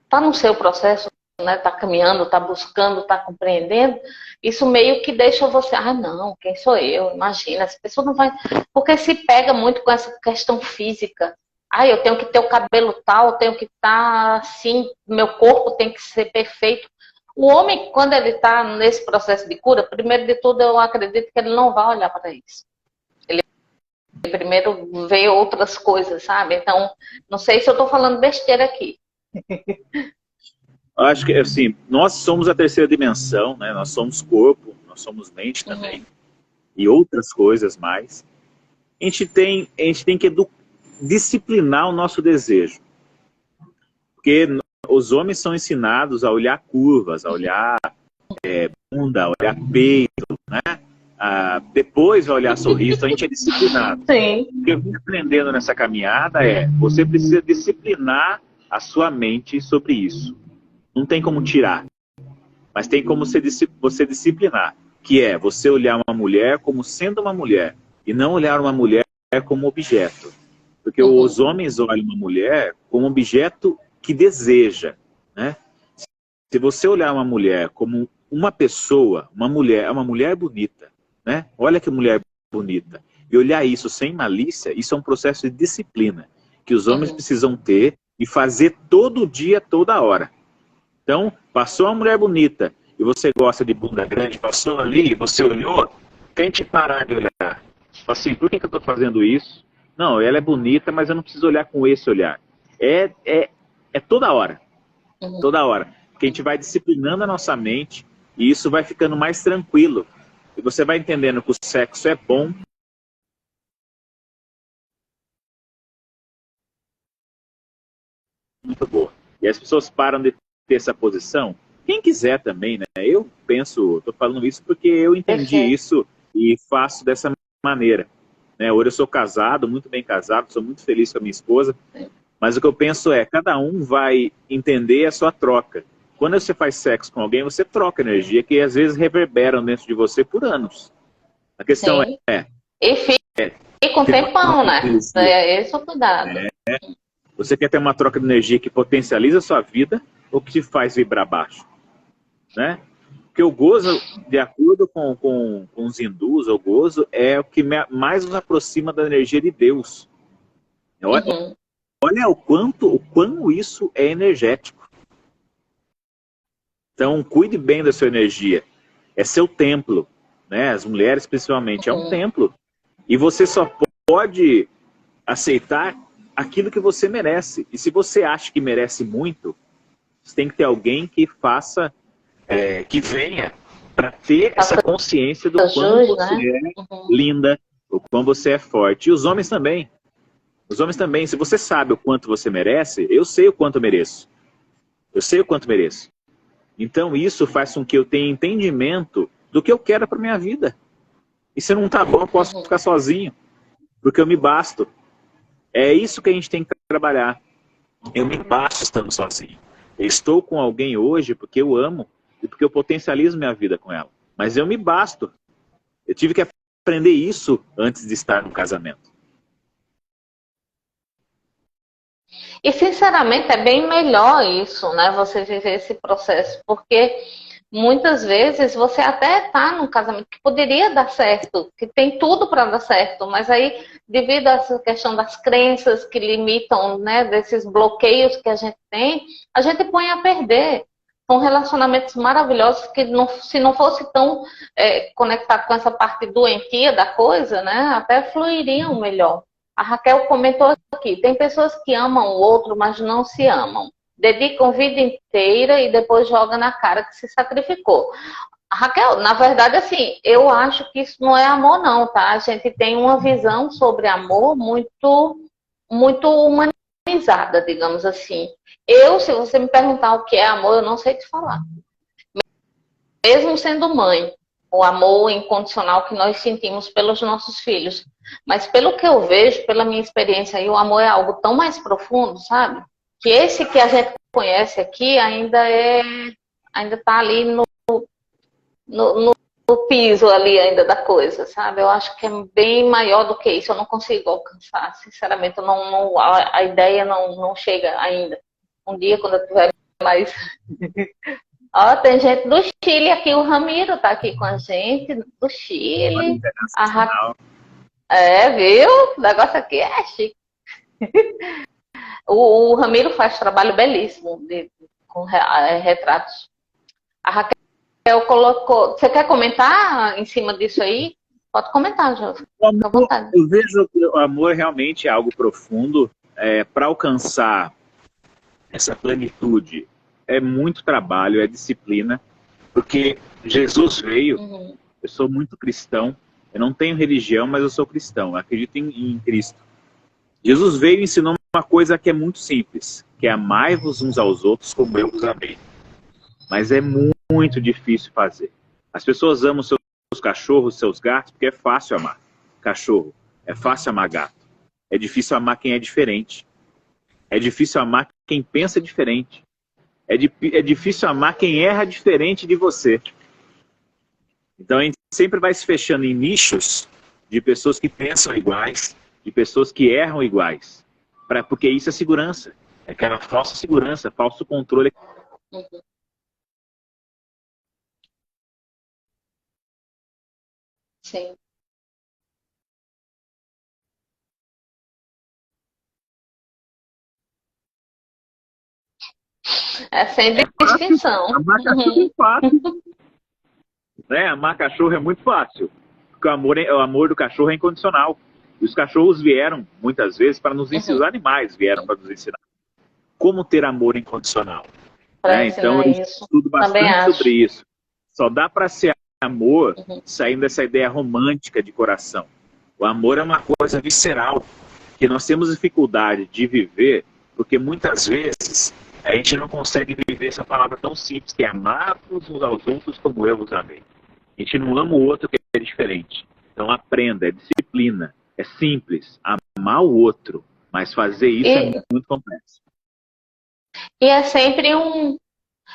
está no seu processo, né? Está caminhando, está buscando, está compreendendo, isso meio que deixa você, não, quem sou eu? Imagina, essa pessoa não vai... Porque se pega muito com essa questão física. Eu tenho que ter o cabelo tal, eu tenho que estar assim, meu corpo tem que ser perfeito. O homem, quando ele está nesse processo de cura, primeiro de tudo, eu acredito que ele não vai olhar para isso. Ele primeiro vê outras coisas, sabe? Então, não sei se eu estou falando besteira aqui. Acho que, assim, nós somos a terceira dimensão, né? Nós somos corpo, nós somos mente também, e outras coisas mais. A gente tem que disciplinar o nosso desejo. Porque os homens são ensinados a olhar curvas, a olhar bunda, a olhar peito, né? Depois vai olhar sorriso, a gente é disciplinado. Sim. O que eu vim aprendendo nessa caminhada você precisa disciplinar a sua mente sobre isso. Não tem como tirar, mas tem como você disciplinar, que é você olhar uma mulher como sendo uma mulher, e não olhar uma mulher como objeto. Porque os homens olham uma mulher como objeto que deseja, né? Se você olhar uma mulher como uma pessoa, uma mulher bonita, né? Olha que mulher bonita. E olhar isso sem malícia, isso é um processo de disciplina, que os homens precisam ter e fazer todo dia, toda hora. Então, passou uma mulher bonita e você gosta de bunda grande, passou ali, você olhou, tente parar de olhar. Assim, por que eu estou fazendo isso? Não, ela é bonita, mas eu não preciso olhar com esse olhar. É toda hora. Toda hora. Porque a gente vai disciplinando a nossa mente e isso vai ficando mais tranquilo. E você vai entendendo que o sexo é bom. Muito boa. E as pessoas param de ter essa posição. Quem quiser também, né? Eu penso, estou falando isso porque eu entendi isso e faço dessa maneira. Né? Hoje eu sou casado, muito bem casado, sou muito feliz com a minha esposa. Mas o que eu penso cada um vai entender a sua troca. Quando você faz sexo com alguém, você troca energia que às vezes reverberam dentro de você por anos. A questão E fica um tempão, né? Esse é o cuidado. Você quer ter uma troca de energia que potencializa a sua vida ou que te faz vibrar baixo? Né? Porque o gozo, de acordo com os hindus, o gozo é o que mais nos aproxima da energia de Deus. Olha o quão isso é energético. Então, cuide bem da sua energia. É seu templo, né? As mulheres, principalmente, é um templo. E você só pode aceitar aquilo que você merece. E se você acha que merece muito, você tem que ter alguém que faça, que venha para ter essa consciência do quanto você é linda, o quanto você é forte. E os homens também. Os homens também. Se você sabe o quanto você merece, eu sei o quanto eu mereço. Eu sei o quanto mereço. Então isso faz com que eu tenha entendimento do que eu quero para minha vida. E se não tá bom, eu posso ficar sozinho. Porque eu me basto. É isso que a gente tem que trabalhar. Eu me basto estando sozinho. Eu estou com alguém hoje porque eu amo e porque eu potencializo minha vida com ela. Mas eu me basto. Eu tive que aprender isso antes de estar no casamento. E, sinceramente, é bem melhor isso, né? Você viver esse processo, porque muitas vezes você até está num casamento que poderia dar certo, que tem tudo para dar certo, mas aí, devido a essa questão das crenças que limitam, né, desses bloqueios que a gente tem, a gente põe a perder. são relacionamentos maravilhosos que se não fosse tão conectado com essa parte doentia da coisa, né, até fluiriam melhor. A Raquel comentou aqui, tem pessoas que amam o outro, mas não se amam. Dedicam a vida inteira e depois jogam na cara que se sacrificou. Raquel, na verdade, assim, eu acho que isso não é amor, não, tá? A gente tem uma visão sobre amor muito, muito humanizada, digamos assim. Se você me perguntar o que é amor, eu não sei te falar. Mesmo sendo mãe, o amor incondicional que nós sentimos pelos nossos filhos. Mas pelo que eu vejo, pela minha experiência, aí, o amor é algo tão mais profundo, sabe? Que esse que a gente conhece aqui ainda tá ali no piso ali ainda da coisa, sabe? Eu acho que é bem maior do que isso. Eu não consigo alcançar, sinceramente. A ideia não chega ainda. Um dia, quando eu tiver mais... Ó, tem gente do Chile aqui, o Ramiro tá aqui com a gente, do Chile. Viu? O negócio aqui é chique. O Ramiro faz trabalho belíssimo com retratos. A Raquel colocou... Você quer comentar em cima disso aí? Pode comentar, Jô. Fica à vontade. Eu vejo que o amor realmente é algo profundo. Para alcançar essa plenitude, é muito trabalho, é disciplina. Porque Jesus veio... Eu sou muito cristão. Eu não tenho religião, mas eu sou cristão. Eu acredito em Cristo. Jesus veio e ensinou uma coisa que é muito simples, que é amai-vos uns aos outros como eu vos amei. Mas é muito difícil fazer. As pessoas amam seus cachorros, seus gatos, porque é fácil amar cachorro, é fácil amar gato. É difícil amar quem é diferente. É difícil amar quem pensa diferente. É difícil amar quem erra diferente de você. Então a gente sempre vai se fechando em nichos de pessoas que pensam iguais, de pessoas que erram iguais. Porque isso é segurança. É aquela falsa segurança, falso controle. Sim. É sem distinção. Amar cachorro é fácil. Amar cachorro é muito fácil. Porque o amor do cachorro é incondicional. E os cachorros vieram, muitas vezes, para nos ensinar. Os animais vieram para nos ensinar como ter amor incondicional. Então, eu estudo bastante sobre isso. Só dá para ser amor saindo dessa ideia romântica de coração. O amor é uma coisa visceral, que nós temos dificuldade de viver, porque muitas vezes a gente não consegue viver essa palavra tão simples, que é amar-vos uns aos outros como eu vos amei. A gente não ama o outro que é diferente. Então aprenda, é disciplina. É simples, amar o outro, mas fazer isso é muito complexo. E é sempre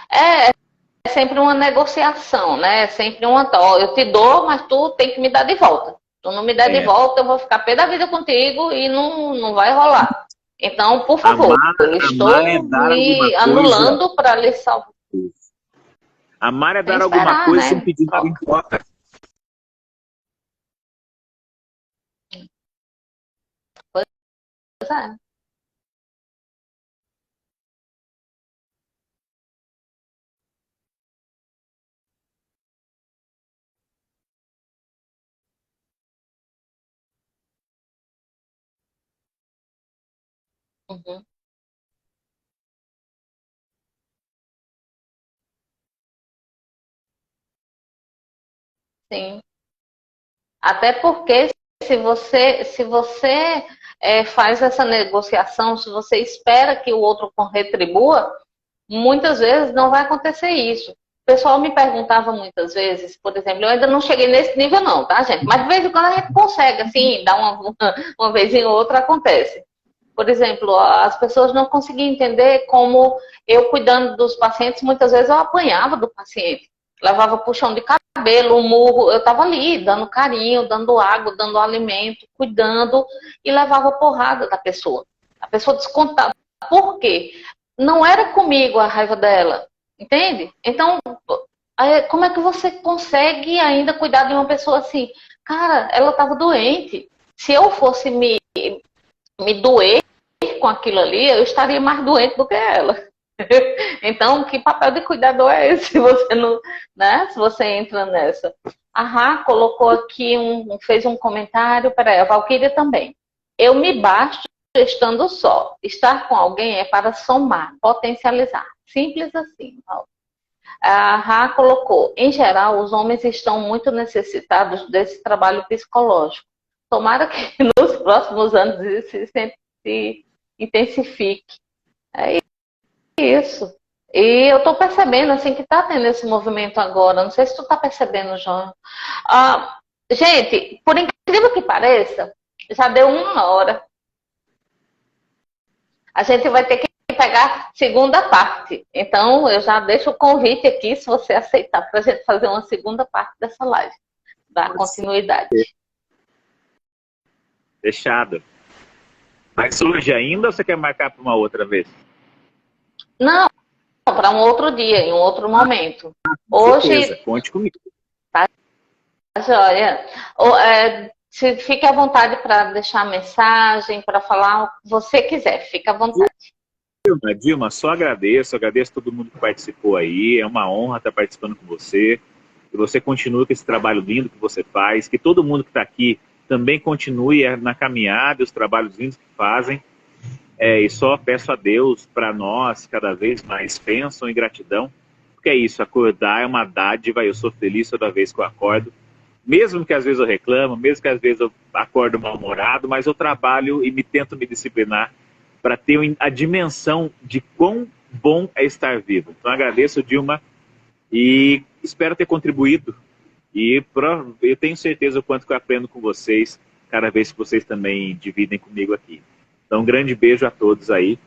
é sempre uma negociação, né? É sempre eu te dou, mas tu tem que me dar de volta. Tu não me der de volta, eu vou ficar pé da vida contigo e não vai rolar. Então, por favor, eu estou me anulando para lhe salvar. Amar é dar alguma coisa sem pedir nada em troca. Pois é. Sim. Até porque se você faz essa negociação, se você espera que o outro retribua, muitas vezes não vai acontecer isso. O pessoal me perguntava muitas vezes, por exemplo, eu ainda não cheguei nesse nível não, tá, gente? Mas de vez em quando a gente consegue, assim, dar uma vez em outra acontece. Por exemplo, as pessoas não conseguiam entender como eu, cuidando dos pacientes, muitas vezes eu apanhava do paciente. Levava puxão de cabelo, um murro, eu estava ali, dando carinho, dando água, dando alimento, cuidando, e levava porrada da pessoa. A pessoa descontava. Por quê? Não era comigo a raiva dela, entende? Então, como é que você consegue ainda cuidar de uma pessoa assim? Cara, ela estava doente. Se eu fosse me doer com aquilo ali, eu estaria mais doente do que ela. Então, que papel de cuidador é esse se você não, né? Se você entra nessa. A Rá colocou aqui, fez um comentário, peraí, a Valquíria também. Eu me basto estando só. Estar com alguém é para somar, potencializar. Simples assim. A Rá colocou, em geral, os homens estão muito necessitados desse trabalho psicológico. Tomara que nos próximos anos isso se intensifique. É isso. E eu tô percebendo, assim, que tá tendo esse movimento agora. Não sei se tu tá percebendo, João. Gente, por incrível que pareça, já deu 1 hora. A gente vai ter que pegar a segunda parte. Então, eu já deixo o convite aqui, se você aceitar, para a gente fazer uma segunda parte dessa live. Dar continuidade. Fechado. Mas hoje ainda ou você quer marcar para uma outra vez? Não, para um outro dia, em um outro momento. Hoje. Certeza, conte comigo. Tá, joia. Fique à vontade para deixar mensagem, para falar o que você quiser. Fique à vontade. Dilma, só agradeço todo mundo que participou aí. É uma honra estar participando com você. Que você continue com esse trabalho lindo que você faz. Que todo mundo que está aqui também continue na caminhada, os trabalhos lindos que fazem. E só peço a Deus para nós, cada vez mais, bênção e gratidão. Porque é isso, acordar é uma dádiva. Eu sou feliz toda vez que eu acordo. Mesmo que às vezes eu reclamo, mesmo que às vezes eu acordo mal-humorado, mas eu trabalho e tento me disciplinar para ter a dimensão de quão bom é estar vivo. Então agradeço, Dilma, e espero ter contribuído. E eu tenho certeza o quanto que eu aprendo com vocês, cada vez que vocês também dividem comigo aqui. Então um grande beijo a todos aí.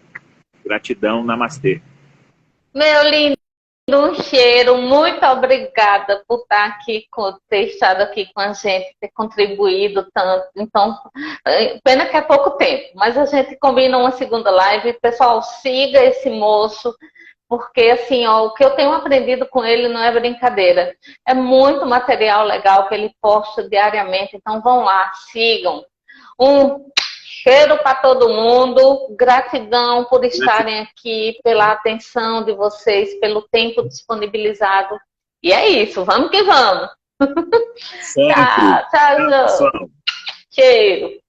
Gratidão, namastê. Meu lindo. Um cheiro, muito obrigada por estar aqui, ter estado aqui com a gente, ter contribuído tanto. Então, pena que é pouco tempo, mas a gente combina uma segunda live. Pessoal, siga esse moço, porque assim, o que eu tenho aprendido com ele não é brincadeira. É muito material legal que ele posta diariamente, então vão lá, sigam. Cheiro para todo mundo, gratidão por estarem aqui, pela atenção de vocês, pelo tempo disponibilizado. E é isso, vamos que vamos. Sempre. Tchau, tchau. Cheiro.